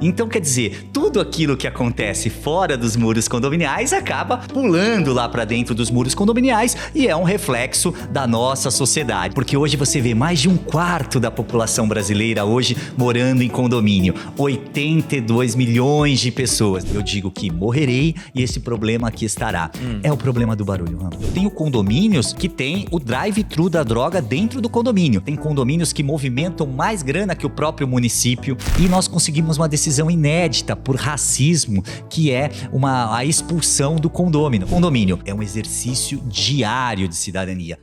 Então, quer dizer, tudo aquilo que acontece fora dos muros condominiais acaba pulando lá para dentro dos muros condominiais e é um reflexo da nossa sociedade. Porque hoje você vê mais de um quarto da população brasileira hoje morando em condomínio. 82 milhões de pessoas. Eu digo que morrerei e esse problema aqui estará. É o problema do barulho, Ramos. Eu tenho condomínios que tem o drive-thru da droga dentro do condomínio. Tem condomínios que movimentam mais grana que o próprio município e nós conseguimos uma decisão inédita por racismo, que é a expulsão do condômino. Condomínio é um exercício diário de cidadania.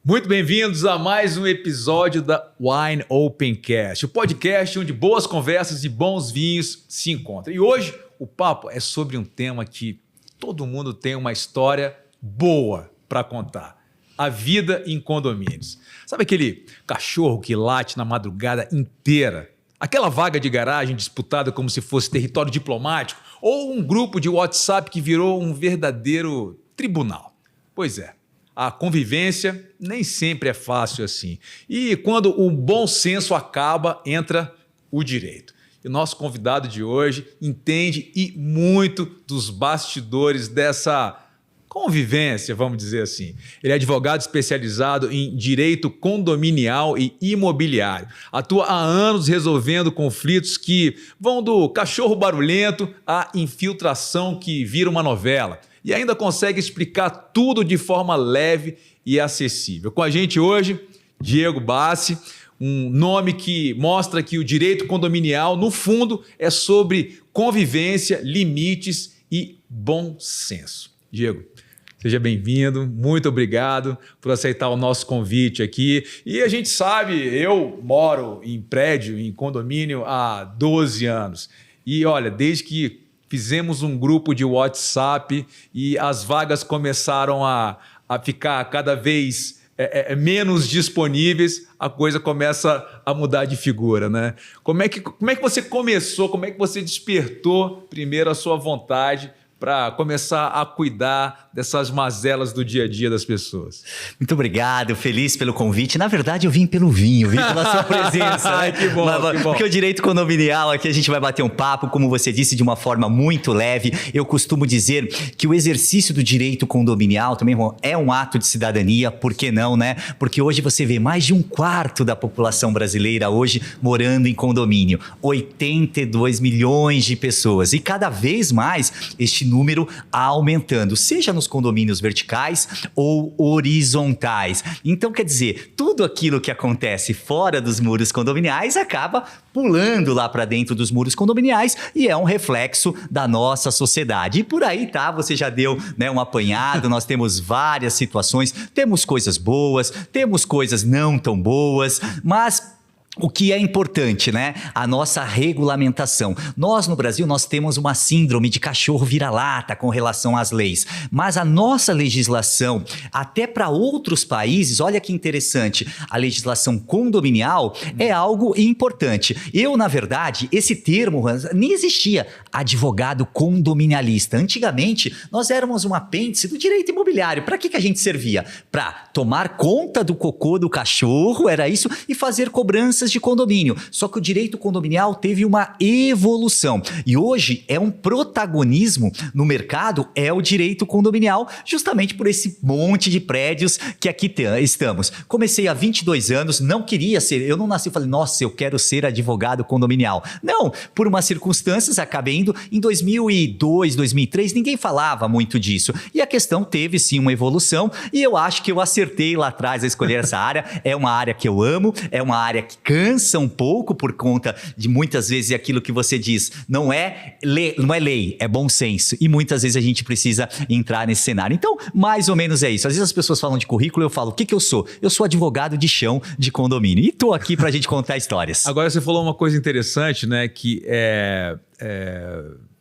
Muito bem-vindos a mais um episódio da Wine Opencast, o podcast onde boas conversas e bons vinhos se encontram. E hoje o papo é sobre um tema que todo mundo tem uma história boa para contar. A vida em condomínios. Sabe aquele cachorro que late na madrugada inteira? Aquela vaga de garagem disputada como se fosse território diplomático? Ou um grupo de WhatsApp que virou um verdadeiro tribunal? Pois é, a convivência nem sempre é fácil assim. E quando o bom senso acaba, entra o direito. E o nosso convidado de hoje entende e muito dos bastidores dessa convivência, vamos dizer assim. Ele é advogado especializado em direito condominial e imobiliário. Atua há anos resolvendo conflitos que vão do cachorro barulhento à infiltração que vira uma novela. E ainda consegue explicar tudo de forma leve e acessível. Com a gente hoje, Diego Bassi, um nome que mostra que o direito condominial, no fundo, é sobre convivência, limites e bom senso. Diego, seja bem-vindo, muito obrigado por aceitar o nosso convite aqui. E a gente sabe, eu moro em prédio, em condomínio há 12 anos. E olha, desde que fizemos um grupo de WhatsApp e as vagas começaram a ficar cada vez menos disponíveis, a coisa começa a mudar de figura, né? Como é que você começou, como é que você despertou primeiro a sua vontade para começar a cuidar dessas mazelas do dia a dia das pessoas? Muito obrigado, feliz pelo convite. Na verdade, eu vim pelo vinho, vim pela sua presença. Né? Que bom, que bom. Porque o direito condominial, aqui a gente vai bater um papo, como você disse, de uma forma muito leve. Eu costumo dizer que o exercício do direito condominial também é um ato de cidadania, por que não, né? Porque hoje você vê mais de um quarto da população brasileira hoje morando em condomínio. 82 milhões de pessoas. E cada vez mais este número aumentando, seja nos condomínios verticais ou horizontais. Então, quer dizer, tudo aquilo que acontece fora dos muros condominiais acaba pulando lá para dentro dos muros condominiais e é um reflexo da nossa sociedade. E por aí tá, você já deu, né, um apanhado, nós temos várias situações, temos coisas boas, temos coisas não tão boas, mas o que é importante, né? A nossa regulamentação. Nós, no Brasil, nós temos uma síndrome de cachorro vira-lata com relação às leis. Mas a nossa legislação, até para outros países, olha que interessante, a legislação condominial é algo importante. Eu, na verdade, esse termo nem existia, advogado condominialista. Antigamente, nós éramos um apêndice do direito imobiliário. Para que a gente servia? Para tomar conta do cocô do cachorro, era isso, e fazer cobranças de condomínio. Só que o direito condominial teve uma evolução e hoje é um protagonismo no mercado, é o direito condominial, justamente por esse monte de prédios que aqui estamos. Comecei há 22 anos, não queria ser, eu não nasci e falei, nossa, eu quero ser advogado condominial. Não, por umas circunstâncias acabei indo em 2002, 2003, ninguém falava muito disso. E a questão teve sim uma evolução e eu acho que eu acertei lá atrás a escolher essa área. É uma área que eu amo, é uma área que cansa um pouco por conta de muitas vezes aquilo que você diz, não é lei, é bom senso. E muitas vezes a gente precisa entrar nesse cenário. Então, mais ou menos é isso. Às vezes as pessoas falam de currículo, eu falo, o que eu sou? Eu sou advogado de chão de condomínio. E tô aqui pra gente contar histórias. Agora você falou uma coisa interessante, né? Que é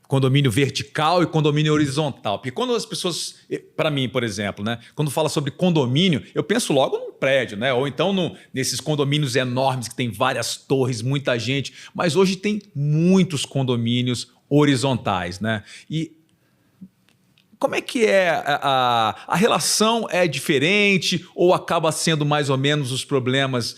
condomínio vertical e condomínio horizontal. Porque quando as pessoas, para mim, por exemplo, né, quando fala sobre condomínio, eu penso logo num prédio, né? Ou então nesses condomínios enormes que tem várias torres, muita gente. Mas hoje tem muitos condomínios horizontais, né? E como é que é a relação é diferente ou acaba sendo mais ou menos os problemas,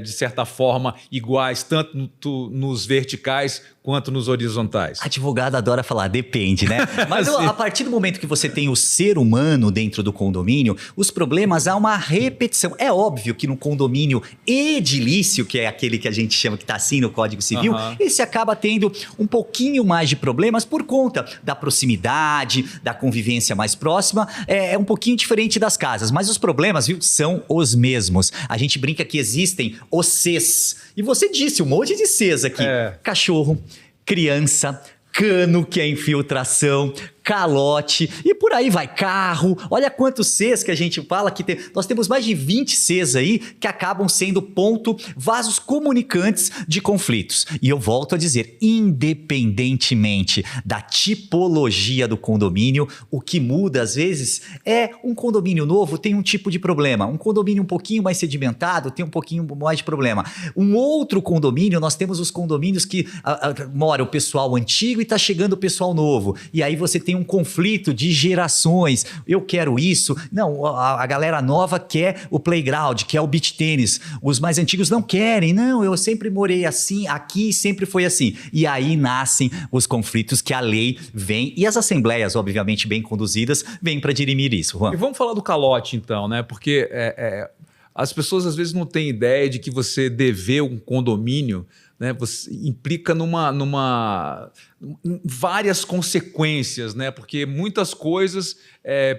de certa forma, iguais, tanto nos verticais quanto nos horizontais? Advogado adora falar, depende, né? Mas a partir do momento que você tem o ser humano dentro do condomínio, os problemas há uma repetição. É óbvio que no condomínio edilício, que é aquele que a gente chama que está assim no Código Civil, esse acaba tendo um pouquinho mais de problemas por conta da proximidade, da convivência mais próxima. É um pouquinho diferente das casas, mas os problemas, viu, são os mesmos. A gente brinca que existem os Cs. E você disse um monte de Cs aqui. Cachorro, criança, cano, que é infiltração, calote e por aí vai, carro. Olha quantos Cs que a gente fala que nós temos mais de 20 Cs aí que acabam sendo vasos comunicantes de conflitos. E eu volto a dizer, independentemente da tipologia do condomínio, o que muda às vezes é um condomínio novo tem um tipo de problema, um condomínio um pouquinho mais sedimentado tem um pouquinho mais de problema. Um outro condomínio, nós temos os condomínios que mora o pessoal antigo e está chegando o pessoal novo. E aí você tem um conflito de gerações. Eu quero isso. Não, a galera nova quer o playground, quer o beach tênis. Os mais antigos não querem. Não, eu sempre morei assim, aqui sempre foi assim. E aí nascem os conflitos que a lei vem e as assembleias, obviamente bem conduzidas, vêm para dirimir isso. Juan. E vamos falar do calote então, né? Porque as pessoas às vezes não têm ideia de que você dever um condomínio, né, você implica várias consequências, né? Porque muitas coisas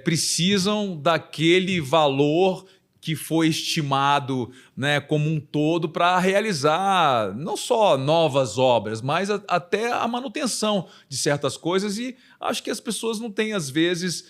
precisam daquele valor que foi estimado, né, como um todo para realizar não só novas obras, mas até a manutenção de certas coisas. E acho que as pessoas não têm, às vezes,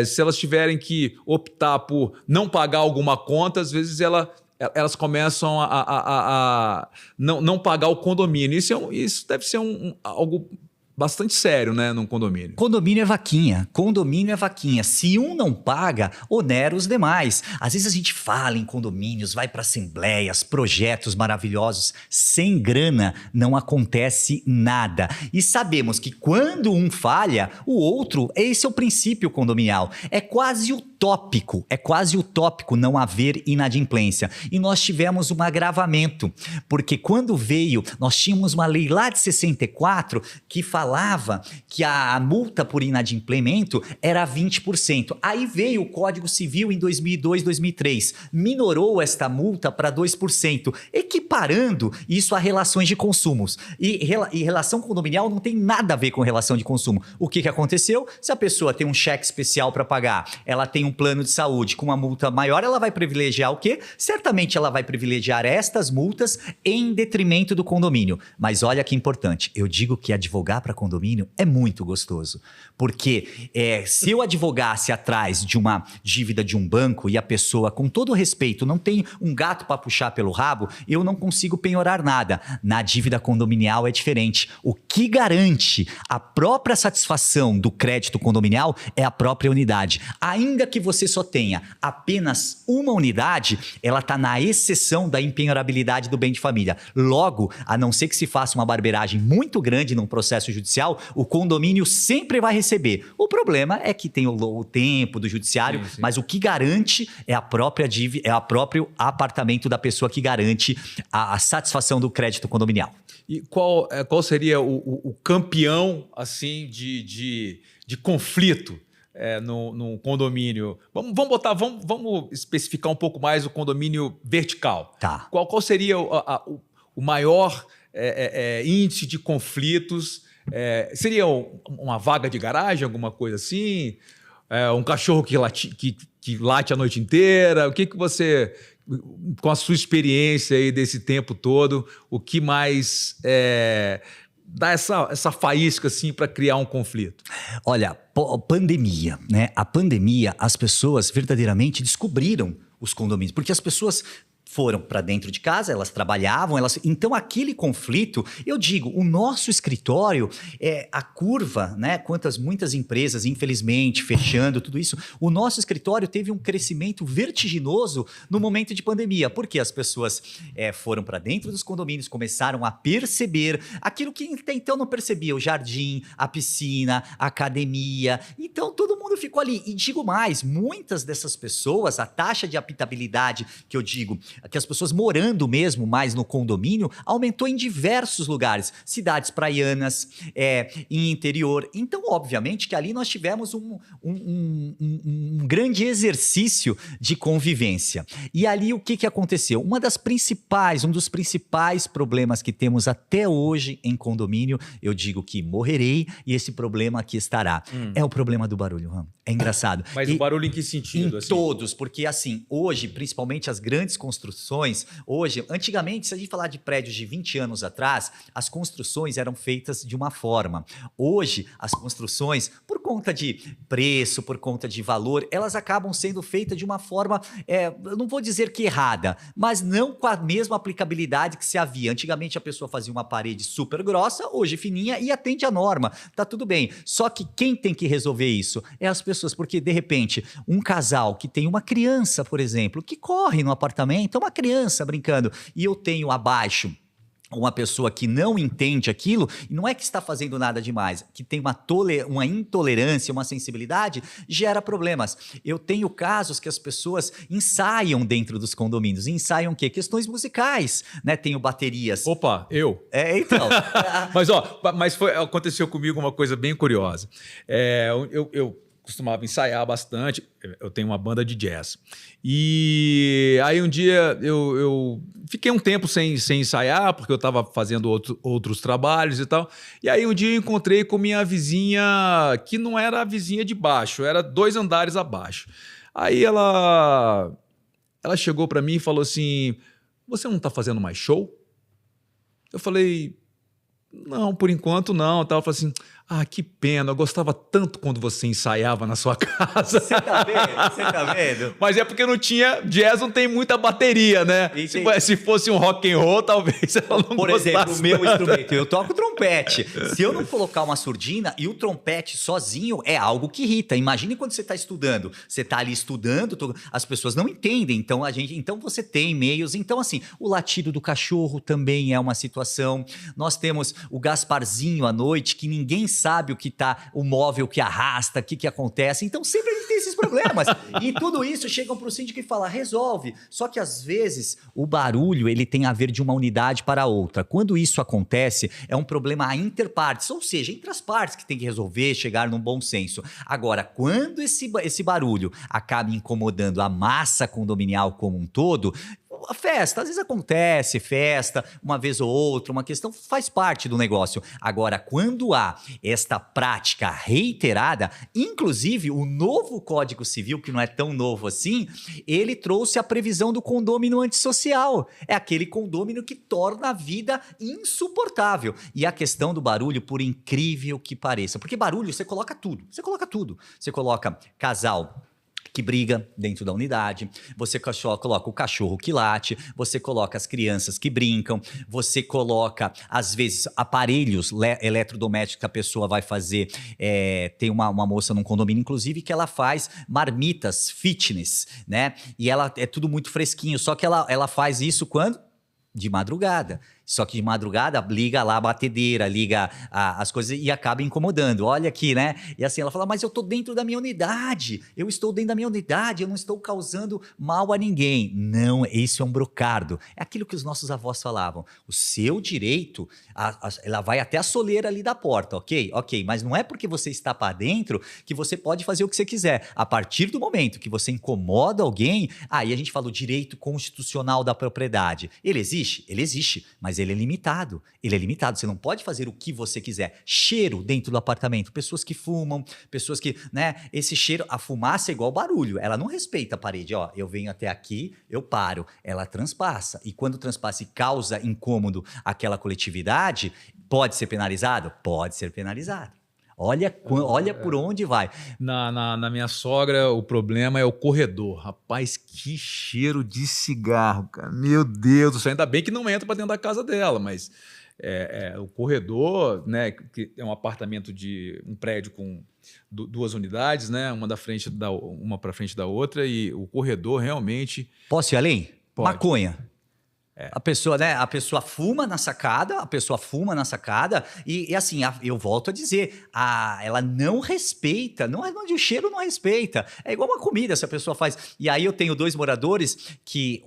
se elas tiverem que optar por não pagar alguma conta, às vezes elas começam a não pagar o condomínio. Isso deve ser algo bastante sério, né, num condomínio. Condomínio é vaquinha. Condomínio é vaquinha. Se um não paga, onera os demais. Às vezes a gente fala em condomínios, vai para assembleias, projetos maravilhosos. Sem grana não acontece nada. E sabemos que quando um falha, o outro, esse é o princípio condominial. É quase utópico não haver inadimplência. E nós tivemos um agravamento, porque quando nós tínhamos uma lei lá de 64 que falava que a multa por inadimplemento era 20%. Aí veio o Código Civil em 2002, 2003, minorou esta multa para 2%, equiparando isso a relações de consumos. E relação condominial não tem nada a ver com relação de consumo. O que aconteceu? Se a pessoa tem um cheque especial para pagar, ela tem um plano de saúde com uma multa maior, ela vai privilegiar o quê? Certamente ela vai privilegiar estas multas em detrimento do condomínio. Mas olha que importante, eu digo que advogar para condomínio é muito gostoso, porque se eu advogasse atrás de uma dívida de um banco e a pessoa, com todo respeito, não tem um gato para puxar pelo rabo, eu não consigo penhorar nada. Na dívida condominial é diferente. O que garante a própria satisfação do crédito condominial é a própria unidade. Ainda que você só tenha apenas uma unidade, ela está na exceção da impenhorabilidade do bem de família. Logo, a não ser que se faça uma barbeiragem muito grande num processo judicial, o condomínio sempre vai receber. O problema é que tem o tempo do judiciário, sim. Mas o que garante é a própria dívida, é o próprio apartamento da pessoa que garante a satisfação do crédito condominial. E qual seria o campeão assim de conflito no condomínio? Vamos especificar um pouco mais o condomínio vertical. Tá. Qual seria o maior índice de conflitos? Seria uma vaga de garagem, alguma coisa assim? Um cachorro que late a noite inteira? O que você, com a sua experiência aí desse tempo todo, o que mais dá essa faísca assim para criar um conflito? Olha, pandemia, né? A pandemia, as pessoas verdadeiramente descobriram os condomínios, porque as pessoas foram para dentro de casa, elas trabalhavam, então aquele conflito, eu digo, o nosso escritório, a curva, né, muitas empresas, infelizmente, fechando tudo isso, o nosso escritório teve um crescimento vertiginoso no momento de pandemia, porque as pessoas foram para dentro dos condomínios, começaram a perceber aquilo que até então não percebia, o jardim, a piscina, a academia, então todo mundo ficou ali, e digo mais, muitas dessas pessoas, a taxa de habitabilidade, que eu digo, que as pessoas morando mesmo mais no condomínio, aumentou em diversos lugares, cidades praianas, em interior. Então, obviamente, que ali nós tivemos um grande exercício de convivência. E ali o que aconteceu? Um dos principais problemas que temos até hoje em condomínio, eu digo que morrerei e esse problema aqui estará. É o problema do barulho, Ram. É engraçado. Mas o barulho em que sentido? Em todos, porque assim, hoje, principalmente as grandes construções, antigamente, se a gente falar de prédios de 20 anos atrás, as construções eram feitas de uma forma. Hoje, as construções, por conta de preço, por conta de valor, elas acabam sendo feitas de uma forma, eu não vou dizer que errada, mas não com a mesma aplicabilidade que se havia. Antigamente a pessoa fazia uma parede super grossa, hoje fininha e atende à norma. Tá tudo bem. Só que quem tem que resolver isso? É as pessoas, porque de repente, um casal que tem uma criança, por exemplo, que corre no apartamento, é uma criança brincando, e eu tenho abaixo uma pessoa que não entende aquilo, e não é que está fazendo nada demais, que tem uma intolerância, uma sensibilidade, gera problemas. Eu tenho casos que as pessoas ensaiam dentro dos condomínios. Ensaiam o quê? Questões musicais, né? Tenho baterias. Opa, eu? Então. mas aconteceu comigo uma coisa bem curiosa. Eu costumava ensaiar bastante, eu tenho uma banda de jazz. E aí um dia eu fiquei um tempo sem ensaiar, porque eu estava fazendo outros trabalhos e tal. E aí um dia eu encontrei com minha vizinha, que não era a vizinha de baixo, era 2 andares abaixo. Aí ela chegou para mim e falou assim, você não está fazendo mais show? Eu falei, não, por enquanto não. Ela falou assim, que pena, eu gostava tanto quando você ensaiava na sua casa. Você tá vendo? Você tá vendo? Mas é porque jazz não tem muita bateria, né? Se fosse um rock and roll, talvez ela não Por gostasse exemplo, o meu tanto. instrumento, eu toco trompete. Se eu não colocar uma surdina e o trompete sozinho é algo que irrita. Imagine quando você está estudando. Você está ali estudando, as pessoas não entendem. Então você tem meios. Então, assim, o latido do cachorro também é uma situação. Nós temos o Gasparzinho à noite, que ninguém sabe o móvel que arrasta, o que acontece. Então, sempre a gente tem esses problemas. E tudo isso chegam para o síndico e fala, resolve. Só que, às vezes, o barulho ele tem a ver de uma unidade para outra. Quando isso acontece, é um problema interpartes, ou seja, entre as partes que tem que resolver, chegar num bom senso. Agora, quando esse barulho acaba incomodando a massa condominial como um todo, a festa, às vezes acontece, festa, uma vez ou outra, uma questão faz parte do negócio. Agora, quando há esta prática reiterada, inclusive o novo Código Civil, que não é tão novo assim, ele trouxe a previsão do condômino antissocial. É aquele condômino que torna a vida insuportável. E a questão do barulho, por incrível que pareça, porque barulho você coloca tudo. Você coloca casal que briga dentro da unidade, você coloca o cachorro que late, você coloca as crianças que brincam, você coloca, às vezes, aparelhos eletrodomésticos que a pessoa vai fazer. Tem uma moça num condomínio, inclusive, que ela faz marmitas fitness, né? E ela é tudo muito fresquinho, só que ela faz isso quando? De madrugada. Só que de madrugada liga lá a batedeira, liga as coisas e acaba incomodando. Olha aqui, né? E assim, ela fala, mas eu estou dentro da minha unidade. Eu estou dentro da minha unidade, eu não estou causando mal a ninguém. Não, isso é um brocardo. É aquilo que os nossos avós falavam. O seu direito, ela vai até a soleira ali da porta, ok? Ok, mas não é porque você está para dentro que você pode fazer o que você quiser. A partir do momento que você incomoda alguém, aí a gente fala o direito constitucional da propriedade. Ele existe? Ele existe, mas ele é limitado. Ele é limitado. Você não pode fazer o que você quiser. Cheiro dentro do apartamento. Pessoas que fumam, pessoas que, né? Esse cheiro, a fumaça é igual barulho. Ela não respeita a parede. Ó, eu venho até aqui, eu paro. Ela transpassa. E quando transpassa e causa incômodo àquela coletividade, pode ser penalizado? Pode ser penalizado. Olha por onde vai. Na minha sogra, o problema é o corredor. Rapaz, que cheiro de cigarro, cara. Meu Deus do céu. Ainda bem que não entra para dentro da casa dela, mas o corredor, né, que é um apartamento um prédio com duas unidades, né, uma para frente da outra, e o corredor realmente... Posso ir além? Pode. Maconha. A pessoa, né? A pessoa fuma na sacada, e assim, eu volto a dizer, ela não respeita, não é onde o cheiro não respeita. É igual uma comida, se a pessoa faz. E aí eu tenho 2 moradores que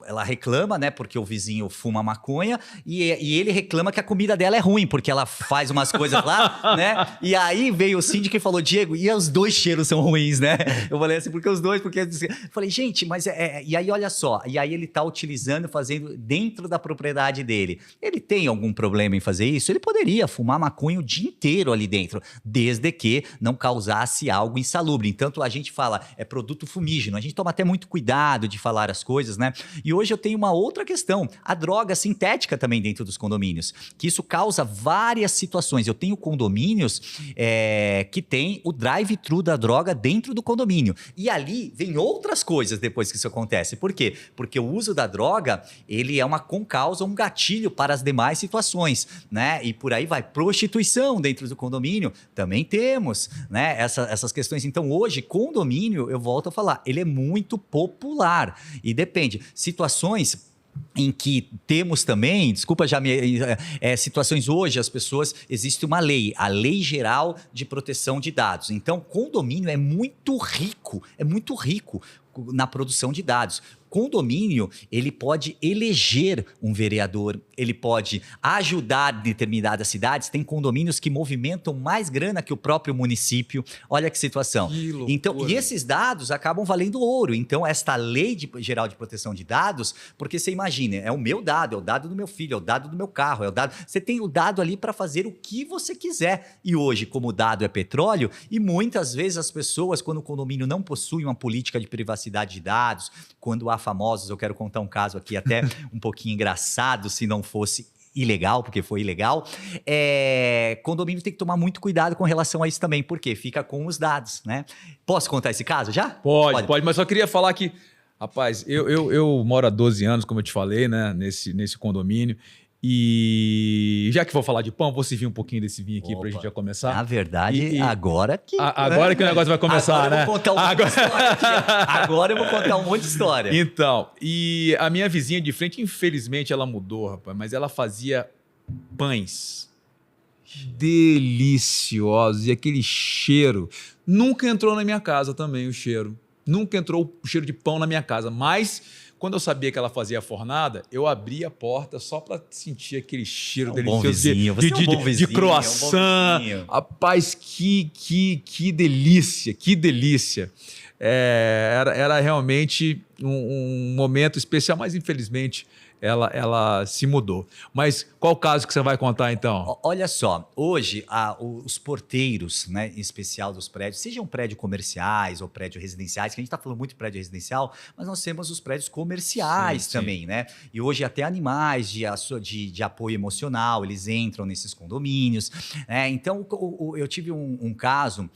ela reclama, né? Porque o vizinho fuma maconha e ele reclama que a comida dela é ruim, porque ela faz umas coisas lá, né? E aí veio o síndico e falou, Diego, e os 2 cheiros são ruins, né? Eu falei assim, porque os 2, porque... Eu falei, gente, mas e aí olha só, e aí ele tá utilizando, fazendo dentro da propriedade dele. Ele tem algum problema em fazer isso? Ele poderia fumar maconha o dia inteiro ali dentro, desde que não causasse algo insalubre. Então, a gente fala, é produto fumígeno. A gente toma até muito cuidado de falar as coisas, né? E hoje eu tenho uma outra questão, a droga sintética também dentro dos condomínios, que isso causa várias situações. Eu tenho condomínios que tem o drive-thru da droga dentro do condomínio. E ali vem outras coisas depois que isso acontece. Por quê? Porque o uso da droga, ele é uma concausa, um gatilho para as demais situações, né? E por aí vai. Prostituição dentro do condomínio, também temos, né? Essas questões. Então, hoje, condomínio, eu volto a falar, ele é muito popular e depende. Situações em que temos também, desculpa já situações hoje, as pessoas, existe uma lei, a Lei Geral de Proteção de Dados. Então, condomínio é muito rico na produção de dados. Condomínio, ele pode eleger um vereador, ele pode ajudar determinadas cidades. Tem condomínios que movimentam mais grana que o próprio município. Olha que situação. Então, e esses dados acabam valendo ouro. Então, esta Lei Geral de Proteção de Dados, porque você imagina, é o meu dado, é o dado do meu filho, é o dado do meu carro, é o dado... Você tem o dado ali para fazer o que você quiser. E hoje, como o dado é petróleo, e muitas vezes as pessoas, quando o condomínio não possui uma política de privacidade de dados, quando há famosos, eu quero contar um caso aqui até um pouquinho engraçado, se não fosse ilegal, porque foi ilegal, condomínio tem que tomar muito cuidado com relação a isso também, porque fica com os dados, né? Posso contar esse caso já? Pode, mas só queria falar que, rapaz, eu moro há 12 anos, como eu te falei, né, nesse condomínio. E já que vou falar de pão, vou servir um pouquinho desse vinho aqui para a gente já começar. Na verdade, agora que... Agora que o negócio vai começar, né? Eu vou contar um monte de história aqui. Agora eu vou contar um monte de história. Então, e a minha vizinha de frente, infelizmente, ela mudou, rapaz, mas ela fazia pães deliciosos e aquele cheiro. Nunca entrou na minha casa também o cheiro. Nunca entrou o cheiro de pão na minha casa, mas... Quando eu sabia que ela fazia a fornada, eu abria a porta só para sentir aquele cheiro delicioso de croissant. Rapaz, que delícia, que delícia. Era realmente um momento especial, mas infelizmente ela se mudou. Mas qual o caso que você vai contar então? Olha só, hoje os porteiros, né, em especial dos prédios, sejam prédios comerciais ou prédios residenciais, que a gente está falando muito de prédio residencial, mas nós temos os prédios comerciais também, né? E hoje até animais de apoio emocional, eles entram nesses condomínios. Então, eu tive um caso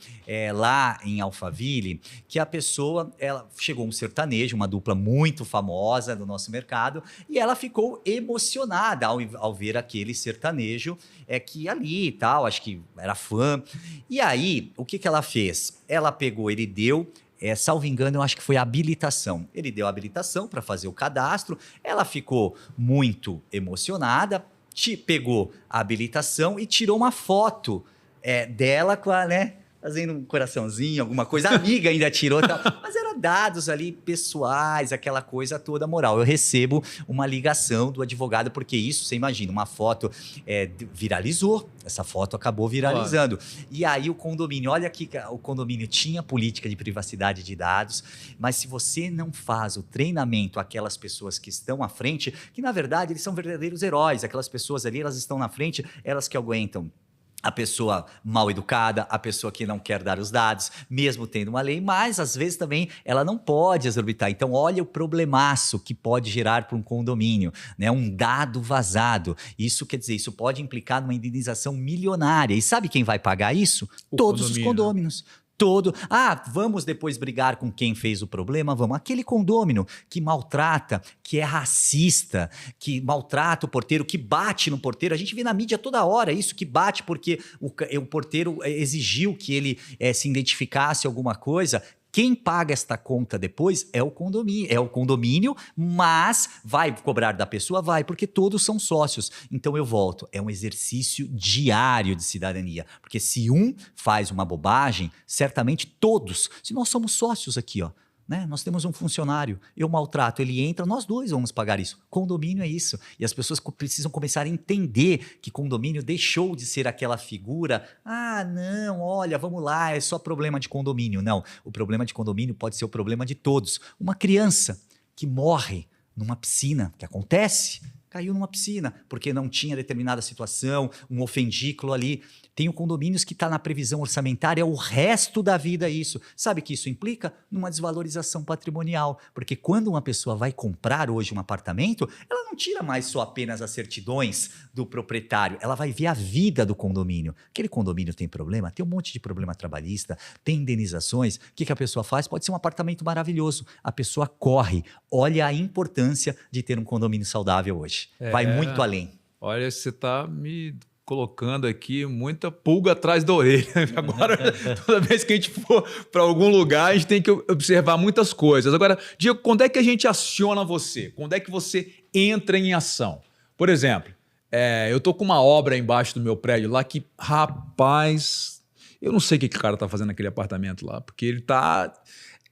lá em Alphaville, que a pessoa, chegou um sertanejo, uma dupla muito famosa do nosso mercado, e ela ficou emocionada ao ver aquele sertanejo que ali e tal, acho que era fã. E aí, o que ela fez? Ela pegou, ele deu, salvo engano, eu acho que foi a habilitação. Ele deu a habilitação para fazer o cadastro, ela ficou muito emocionada, pegou a habilitação e tirou uma foto dela com a, né, fazendo um coraçãozinho, alguma coisa. A amiga ainda tirou, tal, mas eram dados ali pessoais, aquela coisa toda moral. Eu recebo uma ligação do advogado, porque isso, você imagina, uma foto viralizou, essa foto acabou viralizando. E aí o condomínio, olha aqui, o condomínio tinha política de privacidade de dados, mas se você não faz o treinamento aquelas pessoas que estão à frente, que na verdade eles são verdadeiros heróis, aquelas pessoas ali, elas estão na frente, elas que aguentam a pessoa mal educada, a pessoa que não quer dar os dados, mesmo tendo uma lei, mas às vezes também ela não pode exorbitar. Então, olha o problemaço que pode gerar para um condomínio, né? Um dado vazado. Isso quer dizer, isso pode implicar numa indenização milionária. E sabe quem vai pagar isso? Todos os condôminos. Vamos depois brigar com quem fez o problema? Vamos. Aquele condômino que maltrata, que é racista, que maltrata o porteiro, que bate no porteiro. A gente vê na mídia toda hora isso, que bate porque o porteiro exigiu que ele se identificasse alguma coisa. Quem paga esta conta depois é o condomínio, mas vai cobrar da pessoa? Vai, porque todos são sócios. Então eu volto, é um exercício diário de cidadania, porque se um faz uma bobagem, certamente todos, se nós somos sócios aqui, ó, né? Nós temos um funcionário, eu maltrato, ele entra, nós dois vamos pagar isso. Condomínio é isso. E as pessoas precisam começar a entender que condomínio deixou de ser aquela figura, não, olha, vamos lá, é só problema de condomínio. Não, o problema de condomínio pode ser o problema de todos. Uma criança que morre numa piscina, que acontece, caiu numa piscina, porque não tinha determinada situação, um ofendículo ali. Tem condomínios que está na previsão orçamentária o resto da vida isso. Sabe o que isso implica? Numa desvalorização patrimonial. Porque quando uma pessoa vai comprar hoje um apartamento, ela não tira mais só apenas as certidões do proprietário, ela vai ver a vida do condomínio. Aquele condomínio tem problema? Tem um monte de problema trabalhista, tem indenizações. O que a pessoa faz? Pode ser um apartamento maravilhoso. A pessoa corre. Olha a importância de ter um condomínio saudável hoje. Vai muito além. Olha, você está me colocando aqui muita pulga atrás da orelha. Agora, toda vez que a gente for para algum lugar, a gente tem que observar muitas coisas. Agora, Diego, quando é que a gente aciona você? Quando é que você entra em ação? Por exemplo, eu tô com uma obra embaixo do meu prédio lá que, rapaz, eu não sei o que o cara está fazendo naquele apartamento lá, porque ele tá...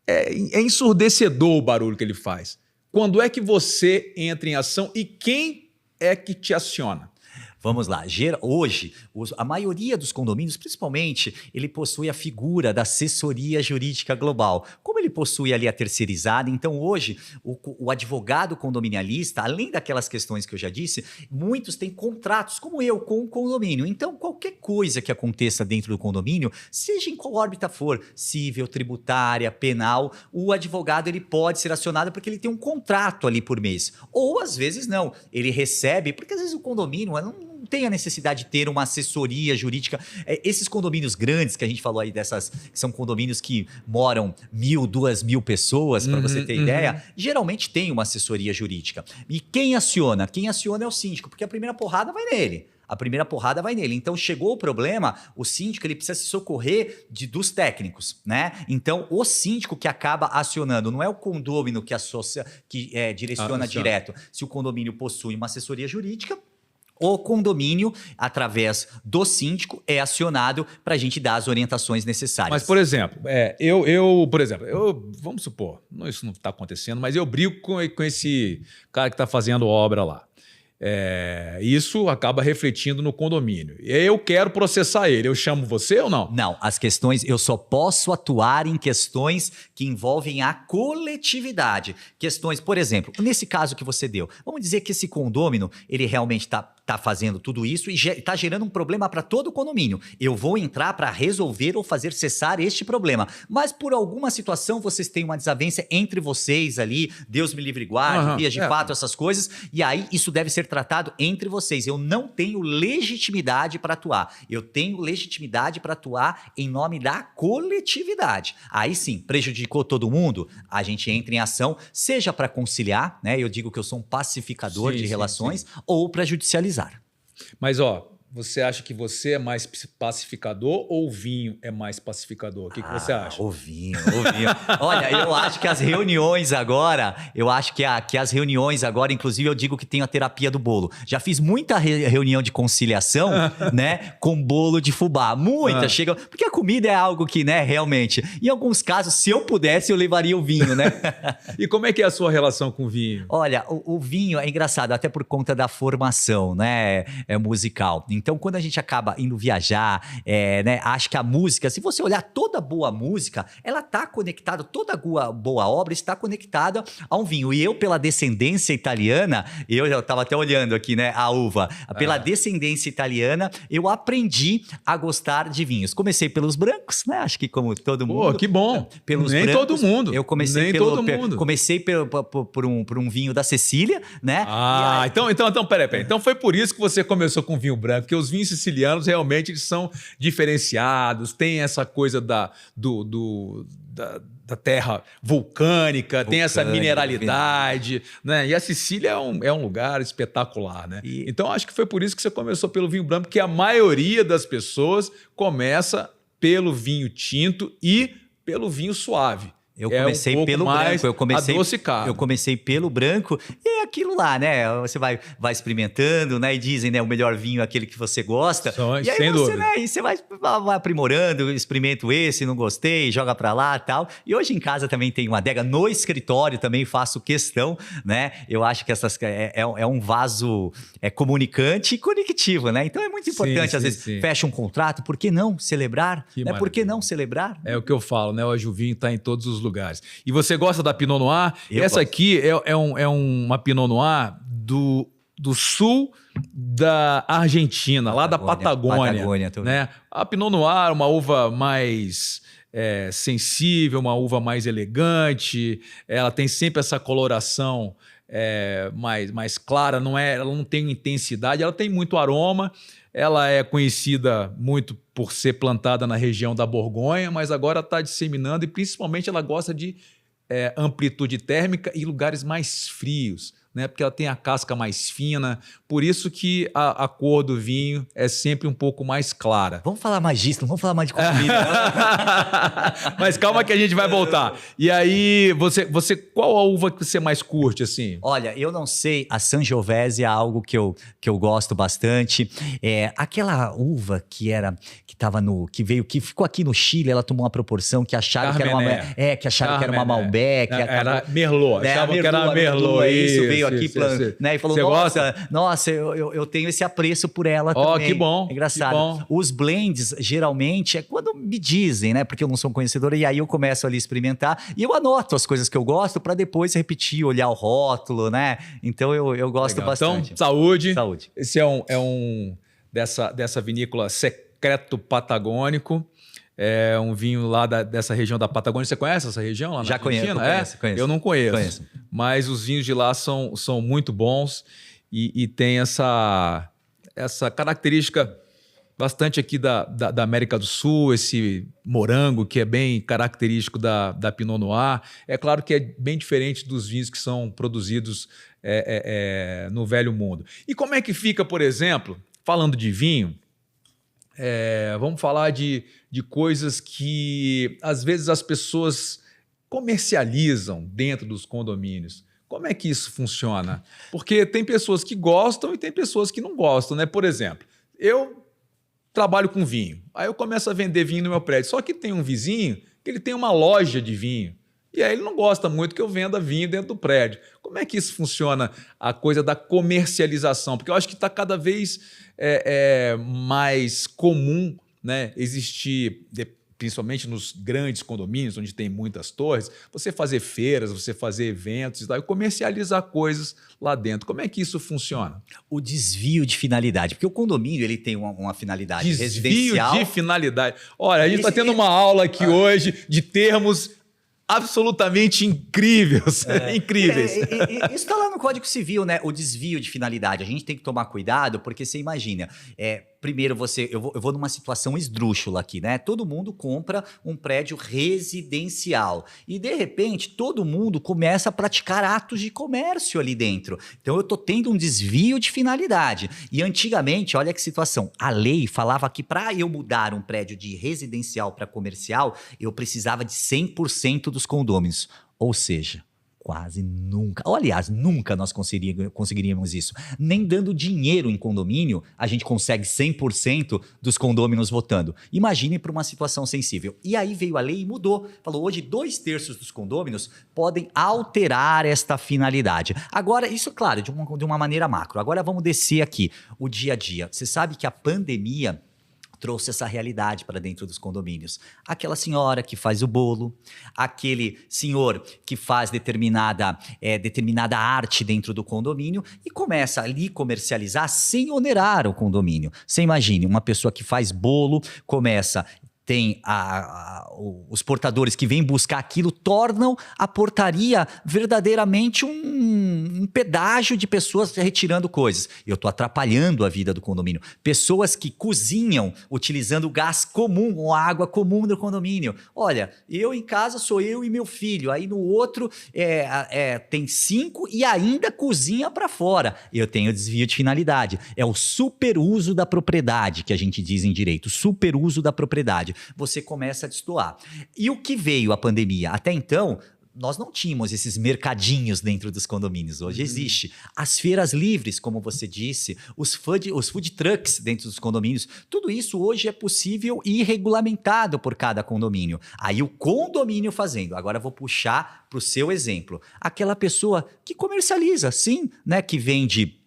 É ensurdecedor o barulho que ele faz. Quando é que você entra em ação e quem é que te aciona? Vamos lá, hoje a maioria dos condomínios, principalmente, ele possui a figura da assessoria jurídica global. Como ele possui ali a terceirizada, então hoje o advogado condominialista, além daquelas questões que eu já disse, muitos têm contratos, como eu, com o condomínio. Então qualquer coisa que aconteça dentro do condomínio, seja em qual órbita for, civil, tributária, penal, o advogado ele pode ser acionado porque ele tem um contrato ali por mês. Ou às vezes não, ele recebe, porque às vezes o condomínio não tem a necessidade de ter uma assessoria jurídica. Esses condomínios grandes que a gente falou aí dessas, que são condomínios que moram 1.000, 2.000 pessoas, para você ter ideia, geralmente tem uma assessoria jurídica. E quem aciona? Quem aciona é o síndico, porque a primeira porrada vai nele. Então, chegou o problema, o síndico ele precisa se socorrer dos técnicos, né? Então, o síndico que acaba acionando, não é o condômino que direciona direto. Se o condomínio possui uma assessoria jurídica, o condomínio, através do síndico, é acionado para a gente dar as orientações necessárias. Mas, por exemplo, vamos supor, isso não está acontecendo, mas eu brigo com esse cara que está fazendo obra lá. Isso acaba refletindo no condomínio. Eu quero processar ele. Eu chamo você ou não? Não, as questões, eu só posso atuar em questões que envolvem a coletividade. Questões, por exemplo, nesse caso que você deu, vamos dizer que esse condômino, ele realmente está fazendo tudo isso e está gerando um problema para todo o condomínio. Eu vou entrar para resolver ou fazer cessar este problema. Mas por alguma situação vocês têm uma desavença entre vocês ali, Deus me livre e guarde, vias de fato, essas coisas, e aí isso deve ser tratado entre vocês. Eu não tenho legitimidade para atuar. Eu tenho legitimidade para atuar em nome da coletividade. Aí sim, prejudicou todo mundo, a gente entra em ação, seja para conciliar, né? Eu digo que eu sou um pacificador de relações, ou para judicializar. Mas, você acha que você é mais pacificador ou o vinho é mais pacificador? O que você acha? O vinho. Olha, eu acho que as reuniões agora, inclusive eu digo que tem a terapia do bolo. Já fiz muita reunião de conciliação, né, com bolo de fubá. Muita, porque a comida é algo que, né, realmente, em alguns casos, se eu pudesse, eu levaria o vinho, né? E como é que é a sua relação com o vinho? Olha, o vinho é engraçado, até por conta da formação, né, musical. Então, quando a gente acaba indo viajar, né, acho que a música, se você olhar toda boa música, ela está conectada, toda boa obra está conectada a um vinho. E eu, pela descendência italiana, eu estava até olhando aqui, né, a uva, pela descendência italiana, eu aprendi a gostar de vinhos. Comecei pelos brancos, né? Acho que como todo mundo. Pô, que bom. Pelos Nem brancos, todo mundo. Eu comecei Nem pelo, todo mundo. comecei por um vinho da Sicília, né? Ah, então, peraí. Então foi por isso que você começou com vinho branco, porque os vinhos sicilianos realmente eles são diferenciados, tem essa coisa da terra vulcânica, tem essa mineralidade, né? E a Sicília é um lugar espetacular, né? Então acho que foi por isso que você começou pelo vinho branco, porque a maioria das pessoas começa pelo vinho tinto e pelo vinho suave. Eu comecei pelo branco, adocicado. Eu comecei pelo branco e é aquilo lá, né? Você vai experimentando, né? E dizem, né? O melhor vinho é aquele que você gosta. E aí sem dúvida. Né? E você vai aprimorando, experimento esse, não gostei, joga pra lá e tal. E hoje em casa também tem uma adega, no escritório também faço questão, né? Eu acho que é um vaso comunicante e conectivo, né? Então é muito importante, às vezes, fecha um contrato, por que não celebrar? Né? Por que não celebrar? É o que eu falo, né? Hoje o vinho está em todos os lugares. E você gosta da Pinot Noir? Essa gosto. aqui é uma Pinot Noir do sul da Argentina, lá da Patagônia. Né? A Pinot Noir é uma uva mais sensível, uma uva mais elegante, ela tem sempre essa coloração mais clara, ela não tem intensidade, ela tem muito aroma. Ela é conhecida muito por ser plantada na região da Borgonha, mas agora está disseminando e principalmente ela gosta de amplitude térmica e lugares mais frios, né? Porque ela tem a casca mais fina, por isso que a cor do vinho é sempre um pouco mais clara. Vamos falar mais disso, não vamos falar mais de comida. Mas calma que a gente vai voltar. E aí, você qual a uva que você mais curte, assim? Olha, eu não sei, a Sangiovese é algo que eu gosto bastante. Aquela uva que ficou aqui no Chile, ela tomou uma proporção que acharam Carmené. que era uma Malbec. Era Merlot, achavam que era Merlot. Isso, veio aqui né, e falou, nossa, eu tenho esse apreço por ela também. Que bom. Engraçado. Que bom. Os blends, geralmente, é quando me dizem, né? Porque eu não sou um conhecedor, e aí eu começo ali a experimentar, e eu anoto as coisas que eu gosto para depois repetir, olhar o rótulo, né? Então eu gosto bastante. Então, saúde. Saúde. Esse é um dessa vinícola Secreto Patagônico. É um vinho lá dessa região da Patagônia. Você conhece essa região lá na Argentina? Conheço. Eu não conheço. Mas os vinhos de lá são muito bons e tem essa característica bastante aqui da América do Sul, esse morango que é bem característico da Pinot Noir. É claro que é bem diferente dos vinhos que são produzidos no Velho Mundo. E como é que fica, por exemplo, falando de vinho, vamos falar de coisas que às vezes as pessoas comercializam dentro dos condomínios. Como é que isso funciona? Porque tem pessoas que gostam e tem pessoas que não gostam, né? Por exemplo, eu trabalho com vinho, aí eu começo a vender vinho no meu prédio, só que tem um vizinho que ele tem uma loja de vinho. E aí ele não gosta muito que eu venda vinho dentro do prédio. Como é que isso funciona, a coisa da comercialização? Porque eu acho que está cada vez mais comum, né, existir, principalmente nos grandes condomínios, onde tem muitas torres, você fazer feiras, você fazer eventos e tal, e comercializar coisas lá dentro. Como é que isso funciona? O desvio de finalidade, porque o condomínio ele tem uma finalidade residencial. Desvio de finalidade. Olha, a gente está tendo uma aula aqui hoje de termos absolutamente incríveis. Incríveis. Isso está lá no Código Civil, né? O desvio de finalidade. A gente tem que tomar cuidado, porque você imagina, primeiro eu vou numa situação esdrúxula aqui, né? Todo mundo compra um prédio residencial e, de repente, todo mundo começa a praticar atos de comércio ali dentro. Então, eu estou tendo um desvio de finalidade. E, antigamente, olha que situação, a lei falava que para eu mudar um prédio de residencial para comercial, eu precisava de 100% dos condôminos. Ou seja, Quase nunca. Ou, aliás, nunca nós conseguiríamos isso. Nem dando dinheiro em condomínio, a gente consegue 100% dos condôminos votando. Imagine para uma situação sensível. E aí veio a lei e mudou. Falou, hoje 2/3 dos condôminos podem alterar esta finalidade. Agora, isso, claro, de uma maneira macro. Agora vamos descer aqui, o dia a dia. Você sabe que a pandemia trouxe essa realidade para dentro dos condomínios. Aquela senhora que faz o bolo, aquele senhor que faz determinada arte dentro do condomínio e começa ali comercializar sem onerar o condomínio. Você imagine, uma pessoa que faz bolo, tem os portadores que vêm buscar aquilo, tornam a portaria verdadeiramente um pedágio de pessoas retirando coisas. Eu estou atrapalhando a vida do condomínio. Pessoas que cozinham utilizando gás comum ou água comum do condomínio. Olha, eu em casa sou eu e meu filho, aí no outro tem 5 e ainda cozinha para fora. Eu tenho desvio de finalidade. É o superuso da propriedade que a gente diz em direito, superuso da propriedade. Você começa a destoar. E o que veio a pandemia? Até então, nós não tínhamos esses mercadinhos dentro dos condomínios. Hoje existe. As feiras livres, como você disse, os food trucks dentro dos condomínios, tudo isso hoje é possível e regulamentado por cada condomínio. Aí o condomínio fazendo. Agora eu vou puxar para o seu exemplo. Aquela pessoa que comercializa, sim, né, que vende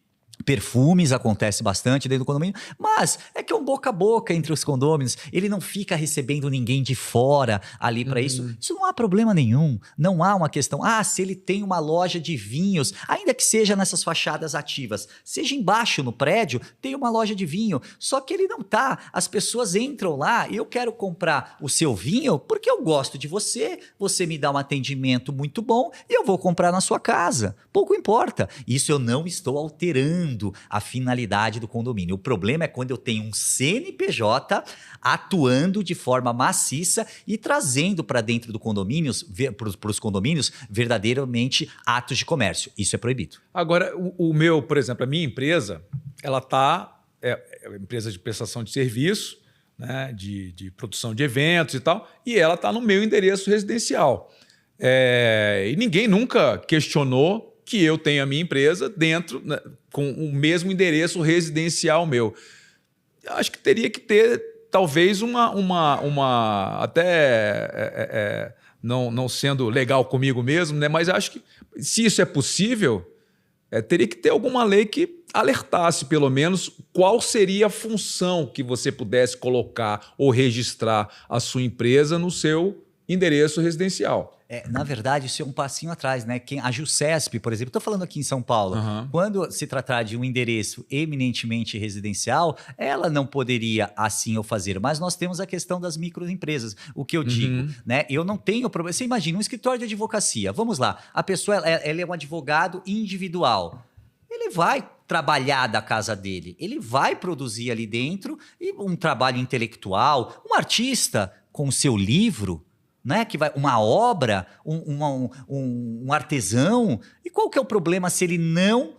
perfumes, acontece bastante dentro do condomínio, mas é que é um boca a boca entre os condôminos, ele não fica recebendo ninguém de fora ali para isso. Isso não há problema nenhum, não há uma questão, se ele tem uma loja de vinhos, ainda que seja nessas fachadas ativas, seja embaixo no prédio, tem uma loja de vinho, só que ele não tá, as pessoas entram lá, eu quero comprar o seu vinho porque eu gosto de você, você me dá um atendimento muito bom e eu vou comprar na sua casa, pouco importa, isso eu não estou alterando a finalidade do condomínio. O problema é quando eu tenho um CNPJ atuando de forma maciça e trazendo para dentro do condomínio, para os condomínios, verdadeiramente atos de comércio. Isso é proibido. Agora, o meu, por exemplo, a minha empresa, ela é uma empresa de prestação de serviço, né, de produção de eventos e tal, e ela está no meu endereço residencial. E ninguém nunca questionou que eu tenho a minha empresa dentro, né, com o mesmo endereço residencial meu. Acho que teria que ter, talvez, até não sendo legal comigo mesmo, né? Mas acho que, se isso é possível, teria que ter alguma lei que alertasse, pelo menos, qual seria a função que você pudesse colocar ou registrar a sua empresa no seu endereço residencial. Na verdade, isso é um passinho atrás, né? A Jusesp, por exemplo, estou falando aqui em São Paulo, quando se tratar de um endereço eminentemente residencial, ela não poderia assim o fazer, mas nós temos a questão das microempresas. O que eu digo, né? Eu não tenho problema. Você imagina um escritório de advocacia, vamos lá, a pessoa ela é um advogado individual, ele vai trabalhar da casa dele, ele vai produzir ali dentro um trabalho intelectual, um artista com o seu livro, né? Uma obra, um artesão. E qual que é o problema se ele não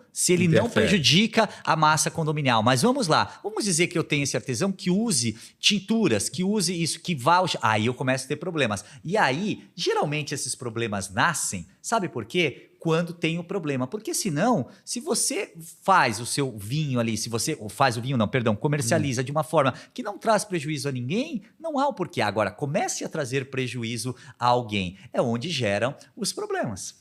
prejudica a massa condominial? Mas vamos lá, vamos dizer que eu tenho esse artesão que use tinturas, que use isso, que vá... Aí eu começo a ter problemas. E aí, geralmente esses problemas nascem, sabe por quê? Quando tem o problema. Porque senão, se você faz o seu vinho ali, se você faz o vinho, não, perdão, comercializa de uma forma que não traz prejuízo a ninguém, não há o porquê. Agora, comece a trazer prejuízo a alguém. É onde geram os problemas.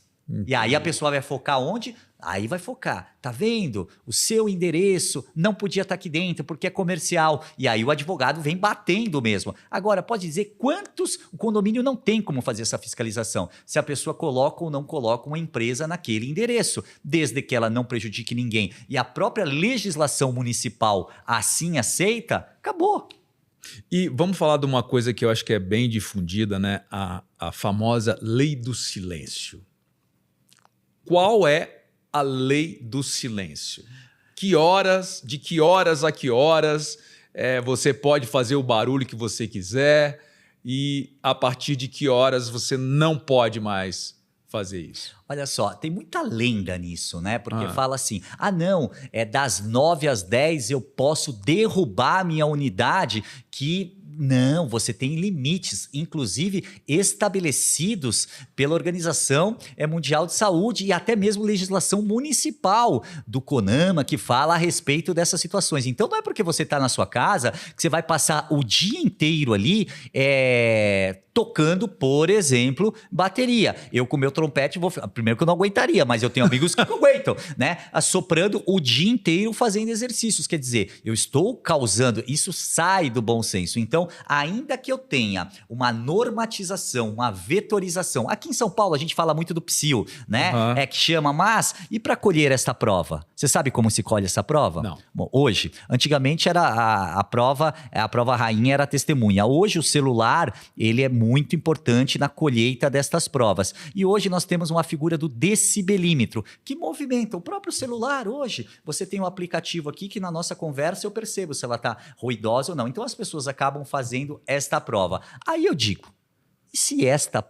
E aí a pessoa vai focar onde? Aí vai focar. Tá vendo? O seu endereço não podia estar aqui dentro porque é comercial. E aí o advogado vem batendo mesmo. Agora, pode dizer quantos o condomínio não tem como fazer essa fiscalização. Se a pessoa coloca ou não coloca uma empresa naquele endereço. Desde que ela não prejudique ninguém. E a própria legislação municipal assim aceita, acabou. E vamos falar de uma coisa que eu acho que é bem difundida, né? A famosa lei do silêncio. Qual é a lei do silêncio? De que horas a que horas você pode fazer o barulho que você quiser e a partir de que horas você não pode mais fazer isso? Olha só, tem muita lenda nisso, né? Porque fala assim, não, das 9 às 10 eu posso derrubar a minha unidade que Não, você tem limites, inclusive estabelecidos pela Organização Mundial de Saúde e até mesmo legislação municipal do CONAMA que fala a respeito dessas situações. Então não é porque você está na sua casa que você vai passar o dia inteiro ali tocando, por exemplo, bateria. Eu com meu trompete primeiro que eu não aguentaria, mas eu tenho amigos que não aguentam, né? Assoprando o dia inteiro fazendo exercícios. Quer dizer, eu estou causando, isso sai do bom senso. Então, ainda que eu tenha uma normatização, uma vetorização, aqui em São Paulo a gente fala muito do PSIL, né? Uhum. Que chama, mas e para colher esta prova? Você sabe como se colhe essa prova? Não. Bom, hoje, antigamente era a prova rainha era a testemunha. Hoje o celular, ele é muito importante na colheita destas provas. E hoje nós temos uma figura do decibelímetro, que movimenta o próprio celular hoje. Você tem um aplicativo aqui que na nossa conversa eu percebo se ela está ruidosa ou não. Então as pessoas acabam fazendo esta prova. Aí eu digo, e se esta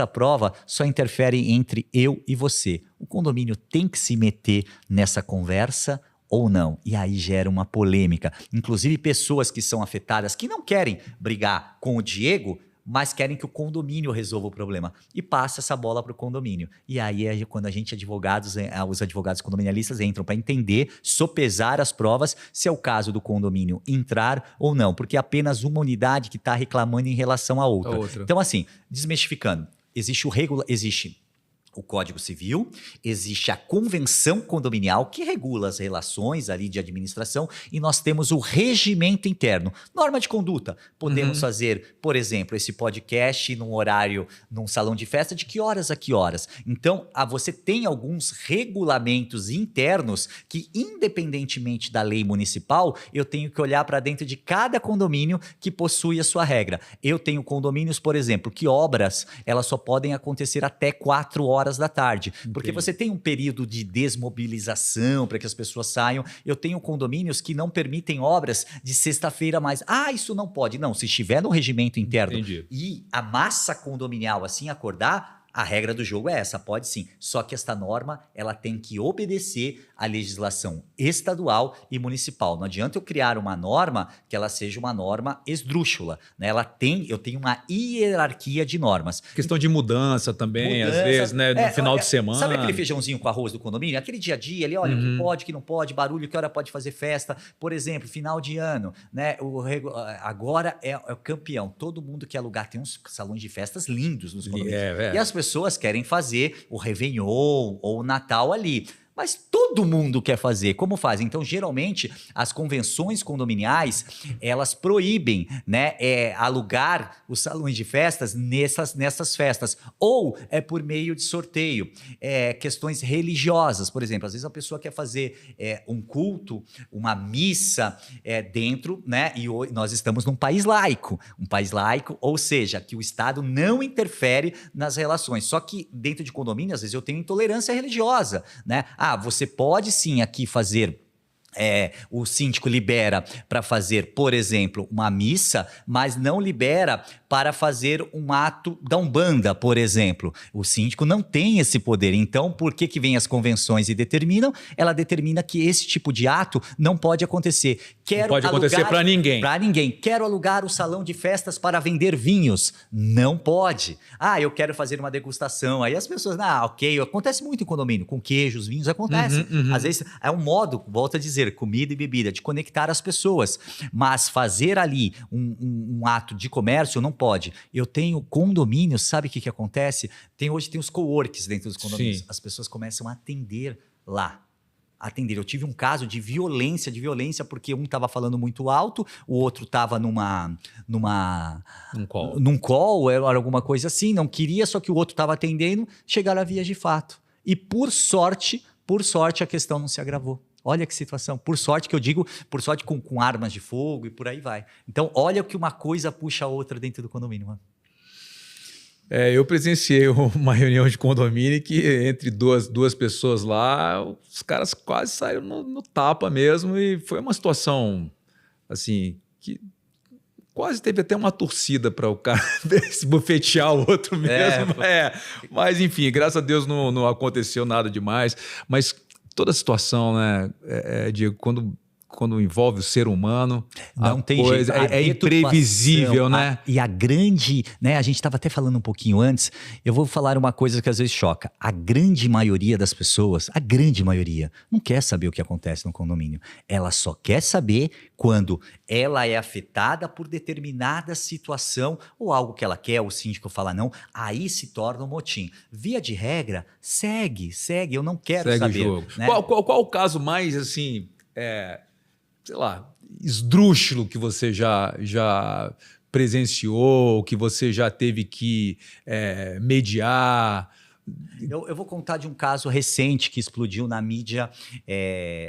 prova só interfere entre eu e você? O condomínio tem que se meter nessa conversa ou não? E aí gera uma polêmica. Inclusive pessoas que são afetadas, que não querem brigar com o Diego, mas querem que o condomínio resolva o problema. E passa essa bola para o condomínio. E aí é quando a gente, os advogados condominialistas entram para entender, sopesar as provas, se é o caso do condomínio entrar ou não. Porque é apenas uma unidade que está reclamando em relação à outra. Então assim, desmistificando, existe o Código Civil, existe a Convenção Condominial, que regula as relações ali de administração, e nós temos o regimento interno. Norma de conduta. Podemos fazer, por exemplo, esse podcast num horário, num salão de festa, de que horas a que horas? Então, você tem alguns regulamentos internos que, independentemente da lei municipal, eu tenho que olhar para dentro de cada condomínio que possui a sua regra. Eu tenho condomínios, por exemplo, que obras elas só podem acontecer até 4 horas da tarde, porque você tem um período de desmobilização para que as pessoas saiam. Eu tenho condomínios que não permitem obras de sexta-feira mais. Isso não pode. Não, se estiver no regimento interno e a massa condominial assim acordar, a regra do jogo é essa, pode sim. Só que esta norma, ela tem que obedecer à legislação estadual e municipal. Não adianta eu criar uma norma que ela seja uma norma esdrúxula, né? Eu tenho uma hierarquia de normas. Questão de mudança também, às vezes, né? No final de semana. Sabe aquele feijãozinho com arroz do condomínio? Aquele dia a dia ali, olha, o que pode, o que não pode, barulho, que hora pode fazer festa. Por exemplo, final de ano, né? Agora é o campeão. Todo mundo quer alugar, tem uns salões de festas lindos nos condomínios. E as pessoas querem fazer o Réveillon ou o Natal ali. Mas todo mundo quer fazer. Como fazem? Então, geralmente, as convenções condominiais, elas proíbem, né, alugar os salões de festas nessas festas. Ou é por meio de sorteio. Questões religiosas, por exemplo. Às vezes a pessoa quer fazer um culto, uma missa dentro, né? E nós estamos num país laico. Um país laico, ou seja, que o Estado não interfere nas relações. Só que dentro de condomínio, às vezes eu tenho intolerância religiosa, né? Você pode sim aqui fazer... o síndico libera para fazer, por exemplo, uma missa, mas não libera para fazer um ato da Umbanda, por exemplo. O síndico não tem esse poder. Então, por que vem as convenções e determinam? Ela determina que esse tipo de ato não pode acontecer. Não pode acontecer para ninguém. Para ninguém. Quero alugar o salão de festas para vender vinhos. Não pode. Eu quero fazer uma degustação. Aí as pessoas, ok, acontece muito em condomínio, com queijos, vinhos, acontece. Às vezes é um modo, volto a dizer, comida e bebida, de conectar as pessoas. Mas fazer ali um ato de comércio não pode. Eu tenho condomínios, sabe o que acontece? Hoje tem os coworks dentro dos condomínios. Sim. As pessoas começam a atender lá. Eu tive um caso de violência, porque um estava falando muito alto, o outro estava num call, era alguma coisa assim, não queria, só que o outro estava atendendo, chegaram a vias de fato. E por sorte, a questão não se agravou. Olha que situação. Por sorte que eu digo, com armas de fogo e por aí vai. Então, olha o que uma coisa puxa a outra dentro do condomínio, mano. Eu presenciei uma reunião de condomínio que entre duas pessoas lá, os caras quase saíram no tapa mesmo e foi uma situação assim que quase teve até uma torcida para o cara se bufetear o outro mesmo. Mas enfim, graças a Deus não aconteceu nada demais. Mas toda a situação, né, Diego, quando quando envolve o ser humano, não tem jeito. É imprevisível, né? E a grande, né? A gente estava até falando um pouquinho antes, eu vou falar uma coisa que às vezes choca. A grande maioria das pessoas, a grande maioria, não quer saber o que acontece no condomínio. Ela só quer saber quando ela é afetada por determinada situação ou algo que ela quer, o síndico fala não, aí se torna um motim. Via de regra, segue, eu não quero Segue saber. o jogo. Né? Qual o caso mais, assim, sei lá, esdrúxulo que você já presenciou, que você já teve que mediar? Eu vou contar de um caso recente que explodiu na mídia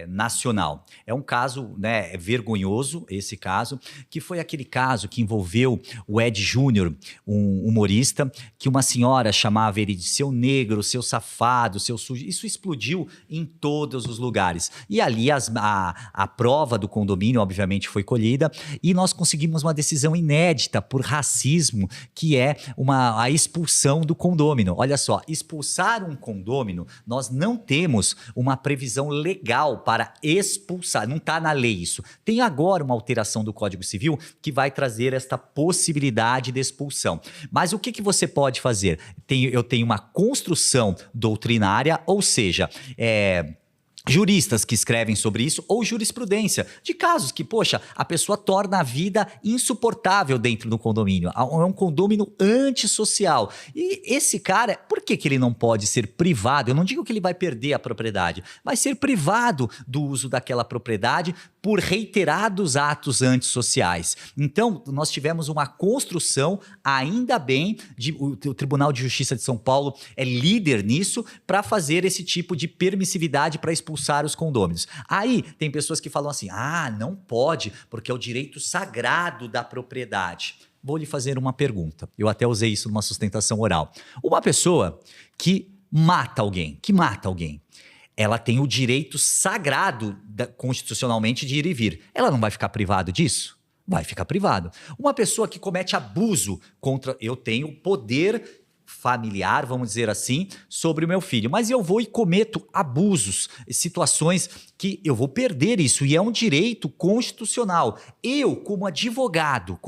nacional. É um caso, né, vergonhoso, esse caso, que foi aquele caso que envolveu o Ed Júnior, um humorista, que uma senhora chamava ele de seu negro, seu safado, seu sujo. Isso explodiu em todos os lugares. E ali a prova do condomínio, obviamente, foi colhida e nós conseguimos uma decisão inédita por racismo, que é a expulsão do condômino. Olha só, expulsar um condômino, nós não temos uma previsão legal para expulsar, não está na lei isso. Tem agora uma alteração do Código Civil que vai trazer esta possibilidade de expulsão. Mas o que você pode fazer? Eu tenho uma construção doutrinária, ou seja, juristas que escrevem sobre isso ou jurisprudência de casos que, poxa, a pessoa torna a vida insuportável dentro do condomínio. É um condomínio antissocial. E esse cara, por que ele não pode ser privado? Eu não digo que ele vai perder a propriedade, vai ser privado do uso daquela propriedade por reiterados atos antissociais. Então, nós tivemos uma construção, ainda bem, o Tribunal de Justiça de São Paulo é líder nisso, para fazer esse tipo de permissividade para expulsar os condôminos. Aí, tem pessoas que falam assim, não pode, porque é o direito sagrado da propriedade. Vou lhe fazer uma pergunta. Eu até usei isso numa sustentação oral. Uma pessoa que mata alguém, ela tem o direito sagrado constitucionalmente de ir e vir. Ela não vai ficar privada disso? Vai ficar privado. Uma pessoa que comete abuso contra... Eu tenho poder familiar, vamos dizer assim, sobre o meu filho. Mas eu vou e cometo abusos, situações que eu vou perder isso, e é um direito constitucional. Eu, como advogado,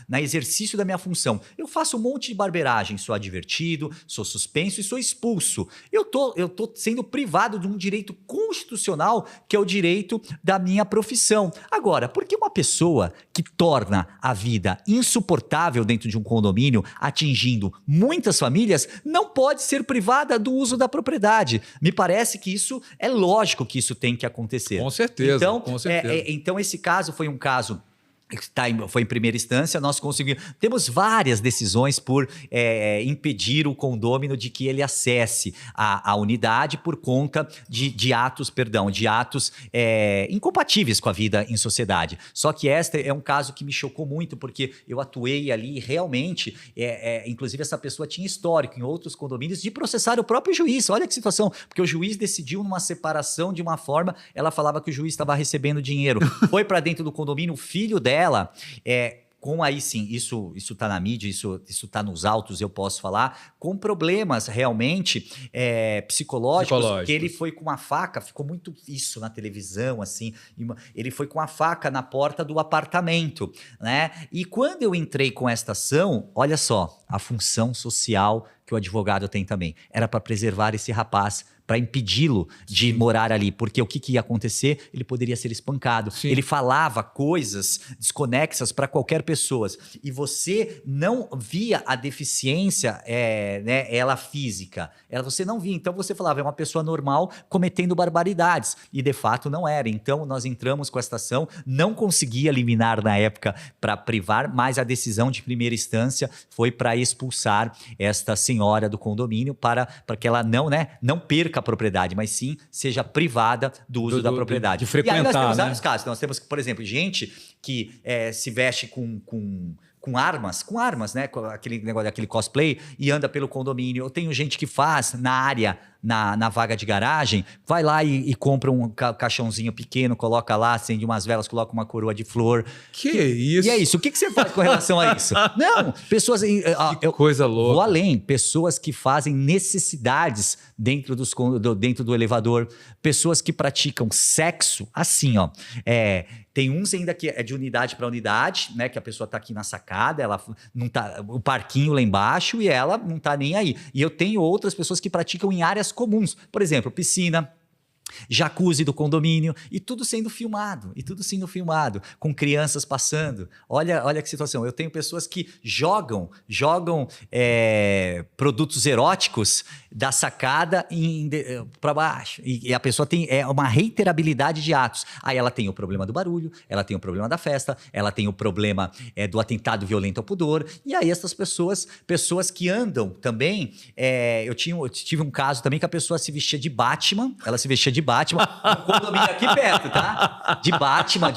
na exercício da minha função, eu faço um monte de barbeiragem, sou advertido, sou suspenso e sou expulso. Eu tô sendo privado de um direito constitucional, que é o direito da minha profissão. Agora, por que uma pessoa que torna a vida insuportável dentro de um condomínio, atingindo muitas famílias, não pode ser privada do uso da propriedade? Me parece que isso é lógico que isso tem que acontecer. Com certeza, então, com certeza. Então esse caso foi um caso... foi em primeira instância, nós conseguimos... Temos várias decisões por impedir o condômino de que ele acesse a unidade por conta de atos incompatíveis com a vida em sociedade. Só que este é um caso que me chocou muito, porque eu atuei ali e realmente, inclusive essa pessoa tinha histórico em outros condomínios de processar o próprio juiz. Olha que situação, porque o juiz decidiu numa separação de uma forma, ela falava que o juiz estava recebendo dinheiro. Foi para dentro do condomínio, o filho dela, com aí sim, isso tá na mídia, isso tá nos autos, eu posso falar, com problemas realmente psicológicos, que ele foi com uma faca, ficou muito isso na televisão, assim, ele foi com a faca na porta do apartamento, né? E quando eu entrei com esta ação, olha só, a função social que o advogado tem também, era para preservar esse rapaz, para impedi-lo de morar ali, porque o que ia acontecer? Ele poderia ser espancado. Sim. Ele falava coisas desconexas para qualquer pessoa, e você não via a deficiência, ela física, você não via, então você falava, é uma pessoa normal cometendo barbaridades, e de fato não era. Então nós entramos com esta ação, não conseguia eliminar na época para privar, mas a decisão de primeira instância foi para expulsar esta senhora do condomínio, para que ela não perca a propriedade, mas sim seja privada do uso da propriedade. De frequentar, e aí nós temos vários casos. Nós temos, por exemplo, gente que se veste com armas, né? Com aquele negócio daquele cosplay e anda pelo condomínio. Eu tenho gente que faz na área na vaga de garagem, vai lá e compra um caixãozinho pequeno, coloca lá, acende umas velas, coloca uma coroa de flor. Que isso? E é isso. O que você faz com relação a isso? Não, pessoas... Coisa louca. Vou além. Pessoas que fazem necessidades dentro do elevador. Pessoas que praticam sexo assim, ó. Tem uns ainda que é de unidade para unidade, né? Que a pessoa tá aqui na sacada, ela não tá, o parquinho lá embaixo e ela não tá nem aí. E eu tenho outras pessoas que praticam em áreas comuns. Por exemplo, piscina, jacuzzi do condomínio, e tudo sendo filmado, com crianças passando. Olha que situação. Eu tenho pessoas que jogam produtos eróticos da sacada para baixo. E a pessoa tem uma reiterabilidade de atos. Aí ela tem o problema do barulho, ela tem o problema da festa, ela tem o problema do atentado violento ao pudor. E aí essas pessoas que andam também... eu tive um caso também que a pessoa se vestia de Batman, no condomínio aqui perto, tá? De Batman.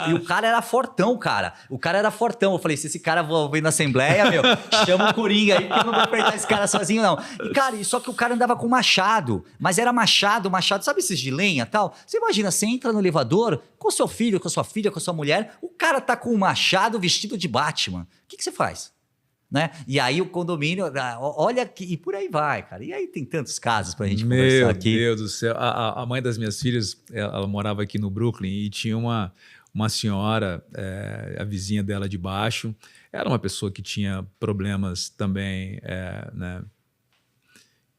E o cara era fortão, cara. Eu falei, se esse cara for vir na Assembleia, chama o Coringa aí, porque eu não vou apertar esse cara sozinho, não. E, cara, só que o cara andava com machado. Mas era machado, sabe esses de lenha e tal? Você imagina, você entra no elevador com seu filho, com sua filha, com sua mulher, o cara tá com um machado vestido de Batman. O que você faz? Né? E aí o condomínio, olha, e por aí vai, cara. E aí tem tantos casos pra gente conversar aqui. Meu Deus do céu. A mãe das minhas filhas, ela morava aqui no Brooklyn e tinha uma senhora, a vizinha dela de baixo, era uma pessoa que tinha problemas também, né?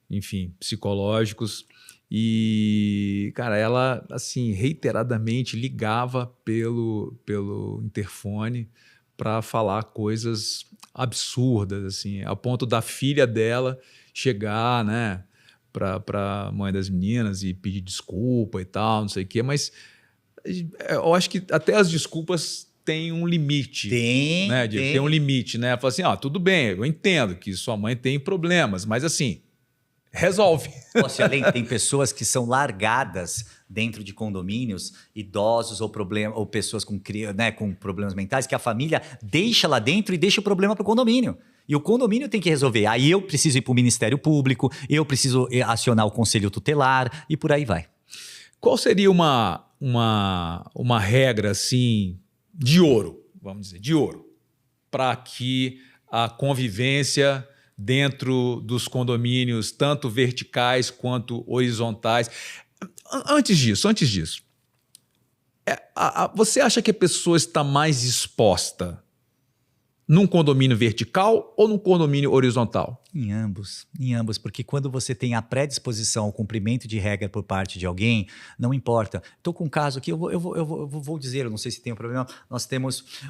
Enfim, psicológicos. E, cara, ela, assim, reiteradamente ligava pelo interfone para falar coisas absurdas, assim, ao ponto da filha dela chegar, né, para a mãe das meninas e pedir desculpa e tal, não sei o quê, mas eu acho que até as desculpas têm um limite. Tem um limite, né? Fala assim, tudo bem, eu entendo que sua mãe tem problemas, mas assim, resolve. Nossa, além, tem pessoas que são largadas dentro de condomínios, idosos ou pessoas com problemas mentais, que a família deixa lá dentro e deixa o problema para o condomínio. E o condomínio tem que resolver. Aí eu preciso ir para o Ministério Público, eu preciso acionar o Conselho Tutelar e por aí vai. Qual seria uma regra assim de ouro, vamos dizer, de ouro, para que a convivência dentro dos condomínios, tanto verticais quanto horizontais... Antes disso, você acha que a pessoa está mais exposta num condomínio vertical ou num condomínio horizontal? Em ambos, porque quando você tem a predisposição ao cumprimento de regra por parte de alguém, não importa. Estou com um caso aqui, eu vou dizer, eu não sei se tem um problema, nós temos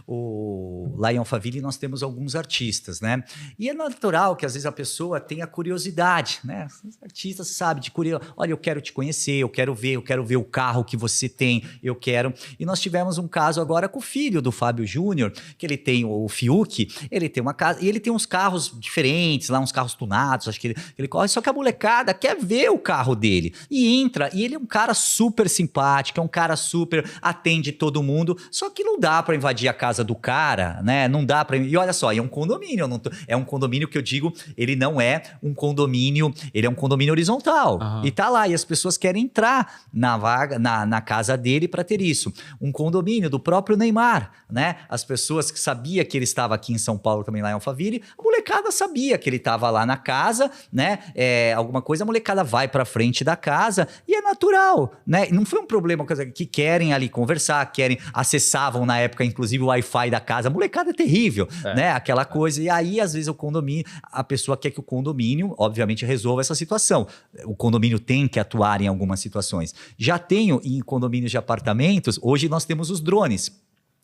lá em Alphaville, nós temos alguns artistas, né? E é natural que às vezes a pessoa tenha curiosidade, né? Os artistas sabem de curiosidade, olha, eu quero te conhecer, eu quero ver o carro que você tem, eu quero... E nós tivemos um caso agora com o filho do Fábio Júnior, que ele tem o Fiuk, ele tem uma casa, e ele tem uns carros diferentes, lá uns carros tunados, acho que ele corre, só que a molecada quer ver o carro dele. E entra, e ele é um cara super simpático, é um cara super, atende todo mundo, só que não dá pra invadir a casa do cara, né? Não dá pra... E olha só, é um condomínio, é um condomínio que eu digo, ele não é um condomínio, ele é um condomínio horizontal. Uhum. E tá lá, e as pessoas querem entrar na vaga, na casa dele pra ter isso. Um condomínio do próprio Neymar, né? As pessoas que sabiam que ele estava aqui em São Paulo, também lá em Alphaville, a molecada sabia que ele estava lá na casa, né? Alguma coisa, a molecada vai pra frente da casa e é natural, né? Não foi um problema que querem ali conversar, acessavam na época, inclusive, o Wi-Fi da casa. A molecada é terrível, né? Aquela coisa. E aí, às vezes, a pessoa quer que o condomínio, obviamente, resolva essa situação. O condomínio tem que atuar em algumas situações. Já tenho em condomínios de apartamentos, hoje nós temos os drones.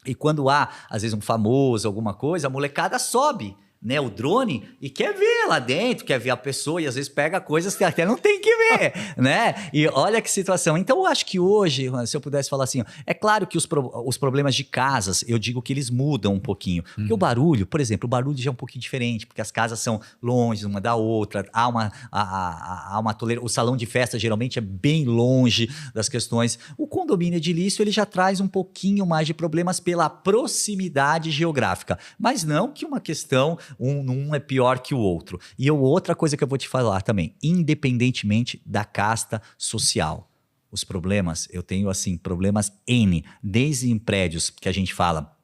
E quando há, às vezes, um famoso, alguma coisa, a molecada sobe, né, o drone e quer ver lá dentro, quer ver a pessoa e às vezes pega coisas que até não tem que ver, né? E olha que situação. Então eu acho que hoje, se eu pudesse falar assim, é claro que os problemas de casas, eu digo que eles mudam um pouquinho. Porque o barulho, por exemplo, o barulho já é um pouquinho diferente, porque as casas são longe uma da outra, há uma tolerância. O salão de festa geralmente é bem longe das questões. O condomínio edilício, ele já traz um pouquinho mais de problemas pela proximidade geográfica, mas não que uma questão um é pior que o outro. E outra coisa que eu vou te falar também, independentemente da casta social. Os problemas, eu tenho assim, problemas N, desde em prédios que a gente fala,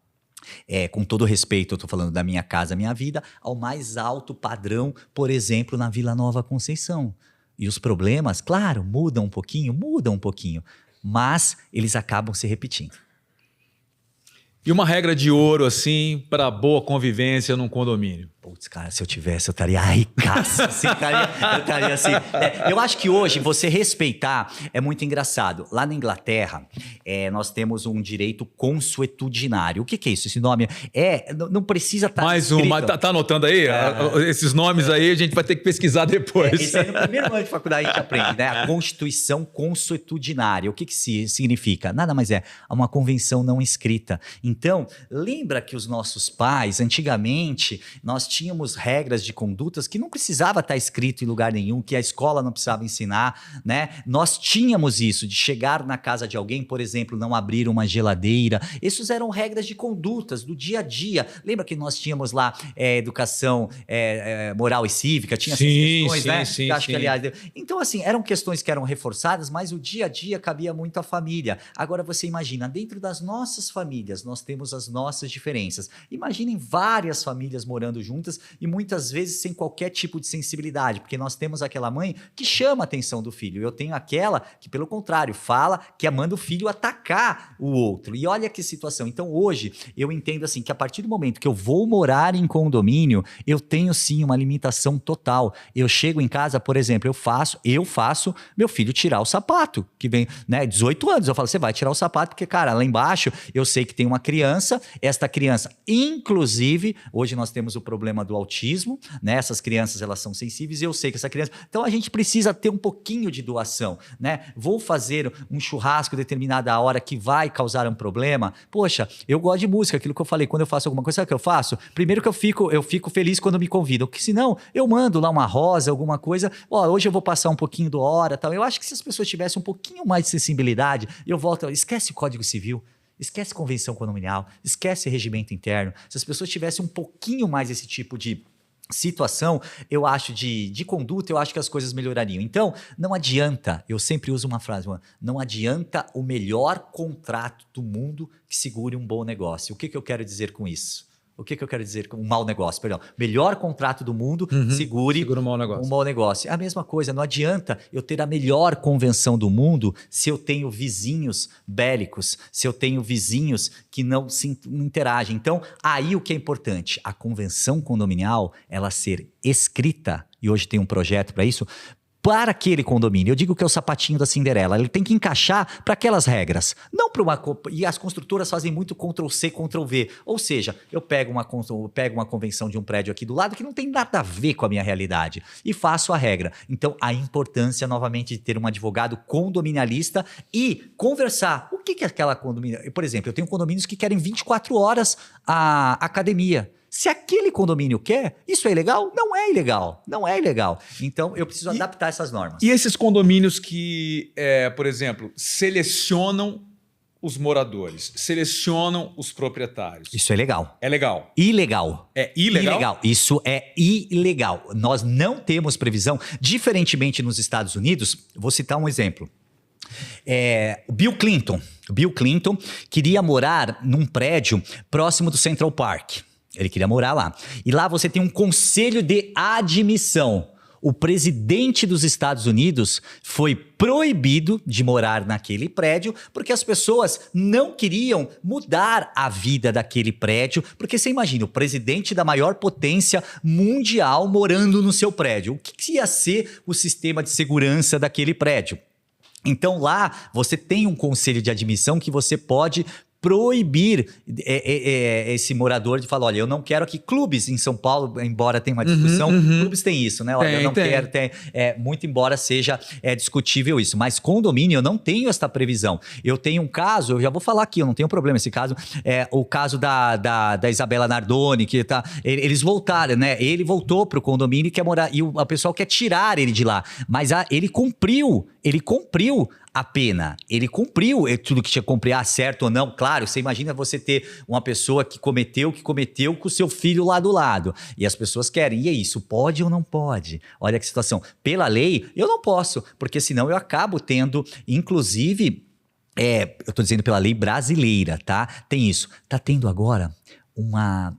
com todo respeito, eu estou falando da Minha Casa Minha Vida, ao mais alto padrão, por exemplo, na Vila Nova Conceição. E os problemas, claro, mudam um pouquinho, mas eles acabam se repetindo. E uma regra de ouro, assim, para boa convivência num condomínio? Putz, cara, se eu tivesse, eu estaria ricaço. Assim, eu estaria assim. Eu acho que hoje você respeitar é muito engraçado. Lá na Inglaterra, nós temos um direito consuetudinário. O que é isso? Esse nome não precisa estar. Mais um, mas tá anotando aí? Esses nomes aí a gente vai ter que pesquisar depois. Esse aí no primeiro ano de faculdade a gente aprende, né? A Constituição Consuetudinária. O que significa? Nada mais é uma convenção não escrita. Então, lembra que os nossos pais, antigamente, nós tínhamos regras de condutas que não precisava estar escrito em lugar nenhum, que a escola não precisava ensinar, né? Nós tínhamos isso, de chegar na casa de alguém, por exemplo, não abrir uma geladeira. Essas eram regras de condutas do dia a dia. Lembra que nós tínhamos lá educação moral e cívica? Tinha essas questões, né? Sim, acho que, aliás, então, assim, eram questões que eram reforçadas, mas o dia a dia cabia muito à família. Agora, você imagina, dentro das nossas famílias, nós temos as nossas diferenças. Imaginem várias famílias morando juntas e muitas vezes sem qualquer tipo de sensibilidade, porque nós temos aquela mãe que chama a atenção do filho. Eu tenho aquela que, pelo contrário, fala que manda o filho atacar o outro. E olha que situação. Então, hoje, eu entendo assim que a partir do momento que eu vou morar em condomínio, eu tenho sim uma limitação total. Eu chego em casa, por exemplo, eu faço meu filho tirar o sapato, que vem, né, 18 anos. Eu falo, você vai tirar o sapato, porque, cara, lá embaixo eu sei que tem uma criança, esta criança, inclusive, hoje nós temos o problema do autismo, né? Essas crianças, elas são sensíveis, e eu sei que essa criança... Então, a gente precisa ter um pouquinho de doação, né? Vou fazer um churrasco determinada hora que vai causar um problema. Poxa, eu gosto de música, aquilo que eu falei, quando eu faço alguma coisa, sabe o que eu faço? Primeiro que eu fico feliz quando me convidam, porque senão eu mando lá uma rosa, alguma coisa, hoje eu vou passar um pouquinho do hora, tal. Eu acho que se as pessoas tivessem um pouquinho mais de sensibilidade, eu volto, esquece o Código Civil, esquece convenção condominial, esquece regimento interno. Se as pessoas tivessem um pouquinho mais esse tipo de situação, eu acho, de conduta, eu acho que as coisas melhorariam. Então, não adianta, eu sempre uso uma frase, não adianta o melhor contrato do mundo que segure um bom negócio. O que eu quero dizer com isso? O que eu quero dizer com um mau negócio? Perdão. Melhor contrato do mundo, segura um mau negócio. Um mau negócio. É a mesma coisa. Não adianta eu ter a melhor convenção do mundo se eu tenho vizinhos bélicos, se eu tenho vizinhos que não interagem. Então, aí o que é importante? A convenção condominial, ela ser escrita, e hoje tem um projeto para isso, para aquele condomínio. Eu digo que é o sapatinho da Cinderela. Ele tem que encaixar para aquelas regras. Não para uma... E as construtoras fazem muito Ctrl-C, Ctrl-V. Ou seja, eu pego uma convenção de um prédio aqui do lado que não tem nada a ver com a minha realidade e faço a regra. Então, a importância, novamente, de ter um advogado condominialista e conversar. O que é aquela condomínio? Por exemplo, eu tenho condomínios que querem 24 horas a academia. Se aquele condomínio quer, isso é ilegal? Não é ilegal. Não é ilegal. Então, eu preciso adaptar essas normas. E esses condomínios que, por exemplo, selecionam os moradores, selecionam os proprietários. Isso é legal. É legal. Ilegal. É ilegal? Ilegal. Isso é ilegal. Nós não temos previsão, diferentemente nos Estados Unidos, vou citar um exemplo. Bill Clinton queria morar num prédio próximo do Central Park. Ele queria morar lá. E lá você tem um conselho de admissão. O presidente dos Estados Unidos foi proibido de morar naquele prédio porque as pessoas não queriam mudar a vida daquele prédio. Porque você imagina, o presidente da maior potência mundial morando no seu prédio. O que ia ser o sistema de segurança daquele prédio? Então lá você tem um conselho de admissão que você pode proibir esse morador de falar, olha, eu não quero aqui. Clubes em São Paulo, embora tenha uma discussão, clubes têm isso, né? Olha, eu não quero, muito embora seja discutível isso, mas condomínio eu não tenho esta previsão. Eu tenho um caso, eu já vou falar aqui, eu não tenho problema esse caso, o caso da Isabela Nardoni, que eles voltaram, né? Ele voltou pro condomínio e quer morar, e a pessoa quer tirar ele de lá, mas ele cumpriu a pena? Ele cumpriu tudo que tinha que cumprir, certo ou não? Claro, você imagina você ter uma pessoa que cometeu com o seu filho lá do lado. E as pessoas querem. E é isso, pode ou não pode? Olha que situação. Pela lei, eu não posso, porque senão eu acabo tendo, inclusive, eu estou dizendo pela lei brasileira, tá? Tem isso. Tá tendo agora uma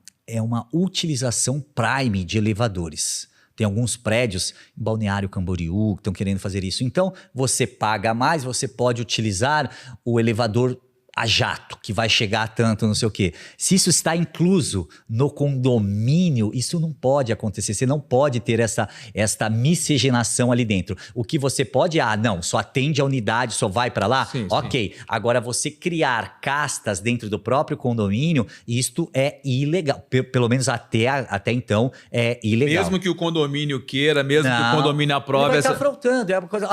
utilização prime de elevadores. Tem alguns prédios em Balneário Camboriú que estão querendo fazer isso. Então, você paga mais, você pode utilizar o elevador a jato, que vai chegar a tanto, não sei o quê. Se isso está incluso no condomínio, isso não pode acontecer. Você não pode ter esta miscigenação ali dentro. O que você pode, não, só atende a unidade, só vai para lá? Sim, ok. sim. Agora, você criar castas dentro do próprio condomínio, isto é ilegal. Pelo menos até então, é ilegal. Mesmo que o condomínio queira, mesmo que o condomínio aprove... Ele vai estar afrontando. É uma coisa,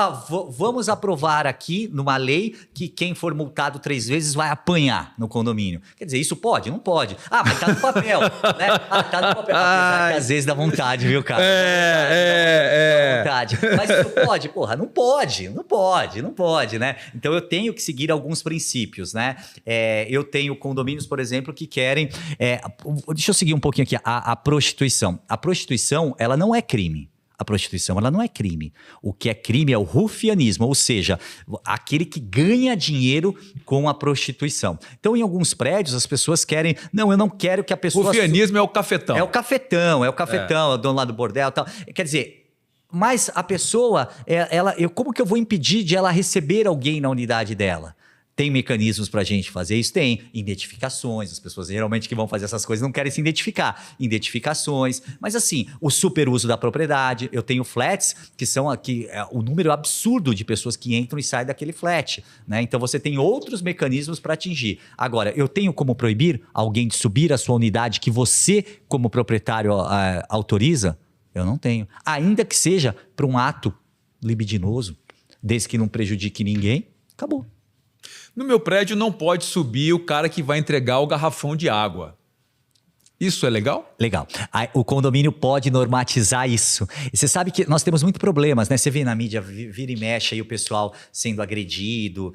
vamos aprovar aqui numa lei que quem for multado 3 vezes vai apanhar no condomínio. Quer dizer, isso pode? Não pode. Mas tá no papel, né? Tá no papel. Apesar que às vezes dá vontade, viu, cara? Dá vontade. Mas isso pode? Porra, não pode, né? Então eu tenho que seguir alguns princípios, né? Eu tenho condomínios, por exemplo, que querem... deixa eu seguir um pouquinho aqui. A prostituição. A prostituição, ela não é crime. A prostituição, ela não é crime. O que é crime é o rufianismo, ou seja, aquele que ganha dinheiro com a prostituição. Então, em alguns prédios, as pessoas querem... Não, eu não quero que a pessoa... Rufianismo é o cafetão. É o cafetão, o dono lá do bordel e tal. Quer dizer, mas a pessoa, como que eu vou impedir de ela receber alguém na unidade dela? Tem mecanismos para a gente fazer isso? Tem. Identificações. As pessoas geralmente que vão fazer essas coisas não querem se identificar. Identificações. Mas assim, o superuso da propriedade. Eu tenho flats que são aqui, o número absurdo de pessoas que entram e saem daquele flat, né? Então você tem outros mecanismos para atingir. Agora, eu tenho como proibir alguém de subir a sua unidade que você, como proprietário, autoriza? Eu não tenho. Ainda que seja para um ato libidinoso, desde que não prejudique ninguém, acabou. No meu prédio não pode subir o cara que vai entregar o garrafão de água. Isso é legal? Legal. O condomínio pode normatizar isso. E você sabe que nós temos muitos problemas, né? Você vê na mídia, vira e mexe aí o pessoal sendo agredido,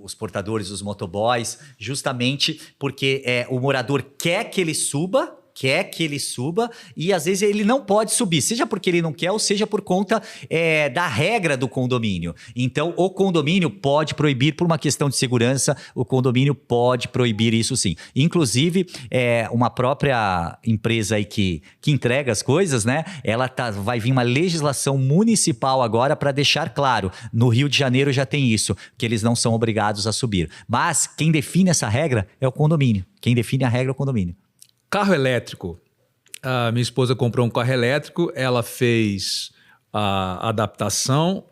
os portadores, os motoboys, justamente porque o morador quer que ele suba e às vezes ele não pode subir, seja porque ele não quer ou seja por conta da regra do condomínio. Então o condomínio pode proibir por uma questão de segurança, o condomínio pode proibir isso sim. Inclusive uma própria empresa aí que entrega as coisas, né? Vai vir uma legislação municipal agora para deixar claro, no Rio de Janeiro já tem isso, que eles não são obrigados a subir. Mas quem define essa regra é o condomínio. Quem define a regra é o condomínio. Carro elétrico. A minha esposa comprou um carro elétrico, ela fez a adaptação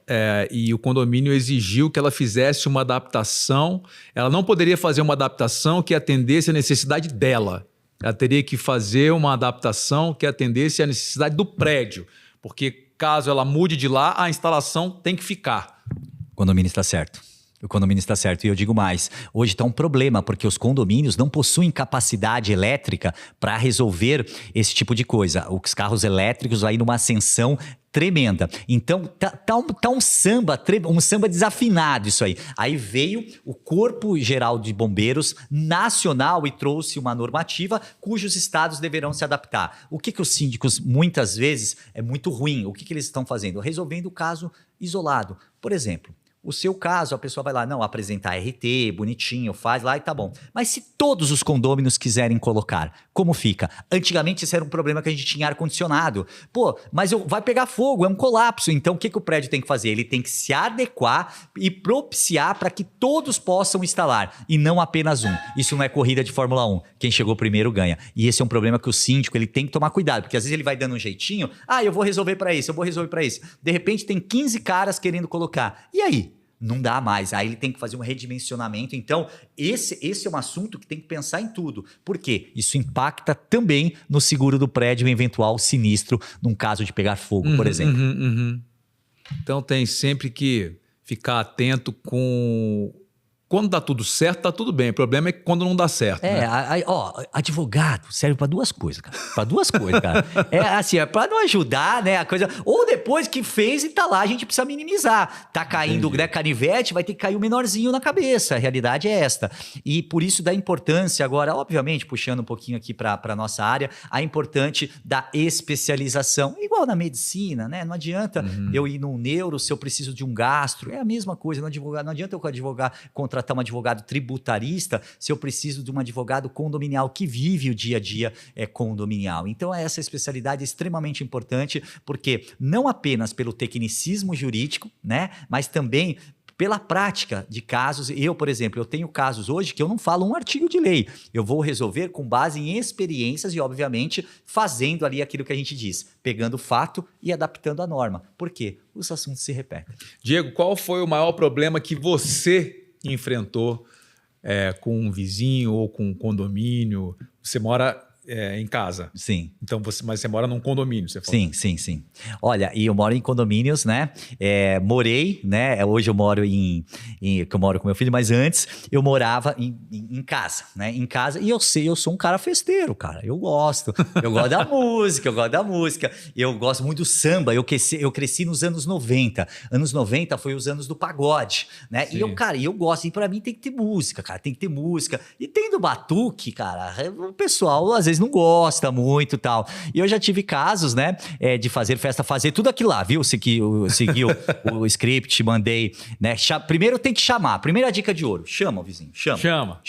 e o condomínio exigiu que ela fizesse uma adaptação. Ela não poderia fazer uma adaptação que atendesse a necessidade dela. Ela teria que fazer uma adaptação que atendesse a necessidade do prédio. Porque caso ela mude de lá, a instalação tem que ficar. O condomínio está certo. O condomínio está certo. E eu digo mais, hoje está um problema, porque os condomínios não possuem capacidade elétrica para resolver esse tipo de coisa. Os carros elétricos aí numa ascensão tremenda. Então, tá um samba desafinado isso aí. Aí veio o Corpo Geral de Bombeiros Nacional e trouxe uma normativa cujos estados deverão se adaptar. O que os síndicos, muitas vezes, é muito ruim. O que eles estão fazendo? Resolvendo o caso isolado. Por exemplo, o seu caso, a pessoa vai lá, não, apresentar RT, bonitinho, faz lá e tá bom. Mas se todos os condôminos quiserem colocar, como fica? Antigamente isso era um problema que a gente tinha ar-condicionado. Pô, mas vai pegar fogo, é um colapso. Então o que o prédio tem que fazer? Ele tem que se adequar e propiciar para que todos possam instalar e não apenas um. Isso não é corrida de Fórmula 1. Quem chegou primeiro ganha. E esse é um problema que o síndico ele tem que tomar cuidado, porque às vezes ele vai dando um jeitinho, eu vou resolver para isso, eu vou resolver para isso. De repente tem 15 caras querendo colocar. E aí? Não dá mais, aí ele tem que fazer um redimensionamento. Então, esse é um assunto que tem que pensar em tudo. Por quê? Isso impacta também no seguro do prédio, um eventual sinistro, num caso de pegar fogo, por exemplo. Então, tem sempre que ficar atento com quando dá tudo certo, tá tudo bem. O problema é quando não dá certo. É, né? Advogado serve para duas coisas, cara. Para duas coisas, cara. É assim, é para não ajudar, né, a coisa. Ou depois que fez e tá lá, a gente precisa minimizar. Tá caindo, né, canivete, vai ter que cair o menorzinho na cabeça. A realidade é esta. E por isso da importância agora, obviamente, puxando um pouquinho aqui para nossa área, a importante da especialização. Igual na medicina, né? Não adianta eu ir num neuro se eu preciso de um gastro. É a mesma coisa no advogado. Não adianta eu contratar um advogado tributarista se eu preciso de um advogado condominial que vive o dia a dia condominial. Então, essa especialidade é extremamente importante, porque não apenas pelo tecnicismo jurídico, né, mas também pela prática de casos. Eu, por exemplo, eu tenho casos hoje que eu não falo um artigo de lei. Eu vou resolver com base em experiências e, obviamente, fazendo ali aquilo que a gente diz, pegando o fato e adaptando a norma. Por quê? Os assuntos se repetem. Diego, qual foi o maior problema que você enfrentou com um vizinho ou com um condomínio? Você mora em casa. Sim. Então, mas você mora num condomínio, você falou. Sim. Olha, e eu moro em condomínios, né? Morei, né? Hoje eu moro que eu moro com meu filho, mas antes eu morava em casa, né? Em casa, e eu sou um cara festeiro, cara. Eu gosto da música, eu gosto muito do samba. Eu cresci nos anos 90. Anos 90 foi os anos do pagode, né? Sim. E eu gosto, e pra mim tem que ter música, cara, tem que ter música. E tendo batuque, cara, o pessoal às vezes não gosta muito e tal. E eu já tive casos, né, de fazer festa, fazer tudo aquilo lá, viu? Segui o script, mandei, né? Primeiro tem que chamar. Primeira dica de ouro. Chama o vizinho, chama.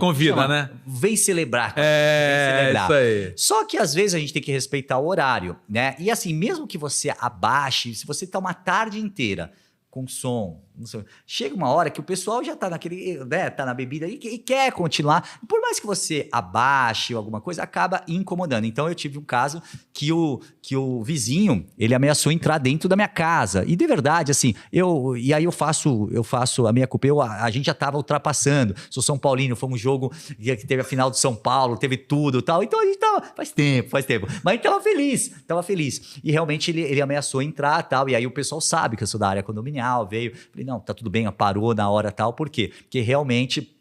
Convida, né? Vem celebrar. Isso aí. Só que às vezes a gente tem que respeitar o horário, né? E assim, mesmo que você abaixe, se você tá uma tarde inteira com som, chega uma hora que o pessoal já tá naquele, né, tá na bebida e quer continuar. Por mais que você abaixe ou alguma coisa, acaba incomodando. Então eu tive um caso que o vizinho, ele ameaçou entrar dentro da minha casa. E de verdade, assim, e aí eu faço a minha culpa, a gente já tava ultrapassando. Sou São Paulino, foi um jogo que teve a final de São Paulo, teve tudo e tal. Então a gente tava, faz tempo. Mas a gente tava feliz. E realmente ele ameaçou entrar e tal. E aí o pessoal sabe que eu sou da área condominial, veio, falei, não, tá tudo bem, parou na hora tal. Por quê? Porque realmente...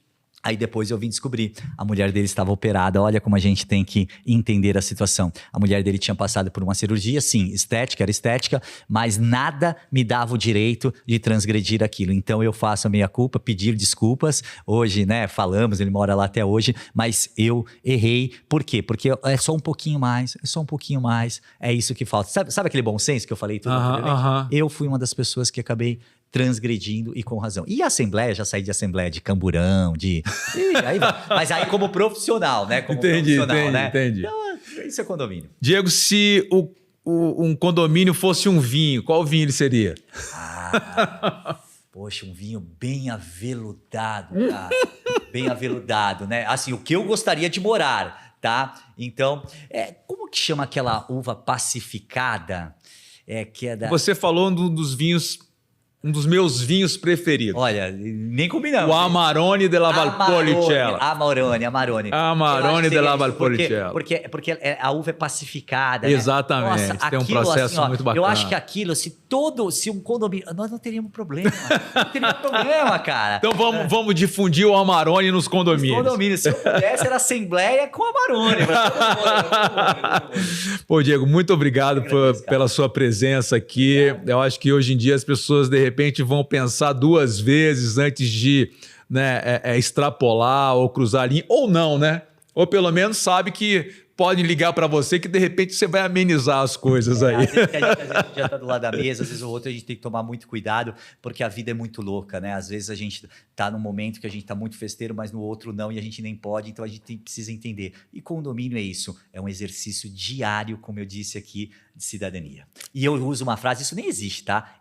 Aí depois eu vim descobrir, a mulher dele estava operada. Olha como a gente tem que entender a situação. A mulher dele tinha passado por uma cirurgia, sim, era estética, mas nada me dava o direito de transgredir aquilo. Então eu faço a minha culpa, pedir desculpas. Hoje, né, falamos, ele mora lá até hoje, mas eu errei. Por quê? Porque é só um pouquinho mais, é isso que falta. Sabe aquele bom senso que eu falei tudo anteriormente? Eu fui uma das pessoas que acabei transgredindo e com razão. E a assembleia, já saí de assembleia de Camburão, aí vai. Mas aí como profissional, né? Entendi. Então, isso é condomínio. Diego, se um condomínio fosse um vinho, qual vinho ele seria? Poxa, um vinho bem aveludado, cara. Bem aveludado, né? Assim, o que eu gostaria de morar, tá? Então, como que chama aquela uva pacificada? Você falou um dos meus vinhos preferidos. Olha, nem combinamos. O Amarone della Valpolicella. Amarone della Valpolicella. Porque a uva é pacificada, exatamente. Né? Nossa, tem um processo assim, muito bacana. Eu acho que aquilo, se um condomínio... Nós não teríamos problema. Não teríamos problema, cara. Então vamos difundir o Amarone nos condomínios. Se eu pudesse, era assembleia com Amarone. Pô, Diego, muito obrigado pela sua presença aqui. Eu acho que hoje em dia as pessoas, de repente, vão pensar duas vezes antes de, né, extrapolar ou cruzar a linha, ou não, né? Ou pelo menos sabe que podem ligar para você que de repente você vai amenizar as coisas aí. Às vezes a gente já está do lado da mesa, às vezes o outro a gente tem que tomar muito cuidado, porque a vida é muito louca, né? Às vezes a gente está num momento que a gente está muito festeiro, mas no outro não, e a gente nem pode, então a gente precisa entender. E condomínio é isso, é um exercício diário, como eu disse aqui, de cidadania. E eu uso uma frase, isso nem existe, tá?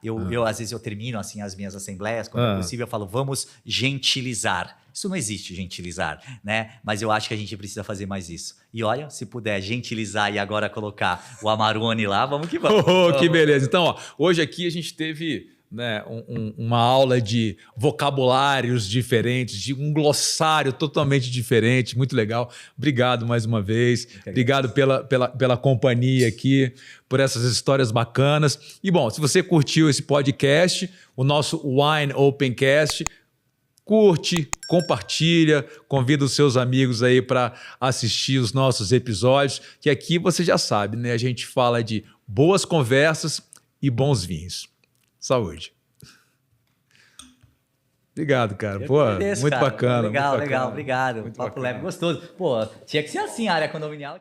Às vezes eu termino assim as minhas assembleias, quando é possível, eu falo, vamos gentilizar. Isso não existe, gentilizar, né? Mas eu acho que a gente precisa fazer mais isso. E olha, se puder gentilizar e agora colocar o Amarone lá, vamos que vamos. Que beleza. Então, hoje aqui a gente teve, né, uma aula de vocabulários diferentes, de um glossário totalmente diferente, muito legal. Obrigado mais uma vez. Obrigado pela companhia aqui, por essas histórias bacanas. E bom, se você curtiu esse podcast, o nosso Wine Opencast, curte, compartilha, convida os seus amigos aí para assistir os nossos episódios, que aqui você já sabe, né? A gente fala de boas conversas e bons vinhos. Saúde. Obrigado, cara. Eu Pô, que agradeço, muito cara. bacana. Legal, muito legal, bacana. obrigado. Muito Papo bacana. leve, gostoso. Pô, tinha que ser assim a área condominial.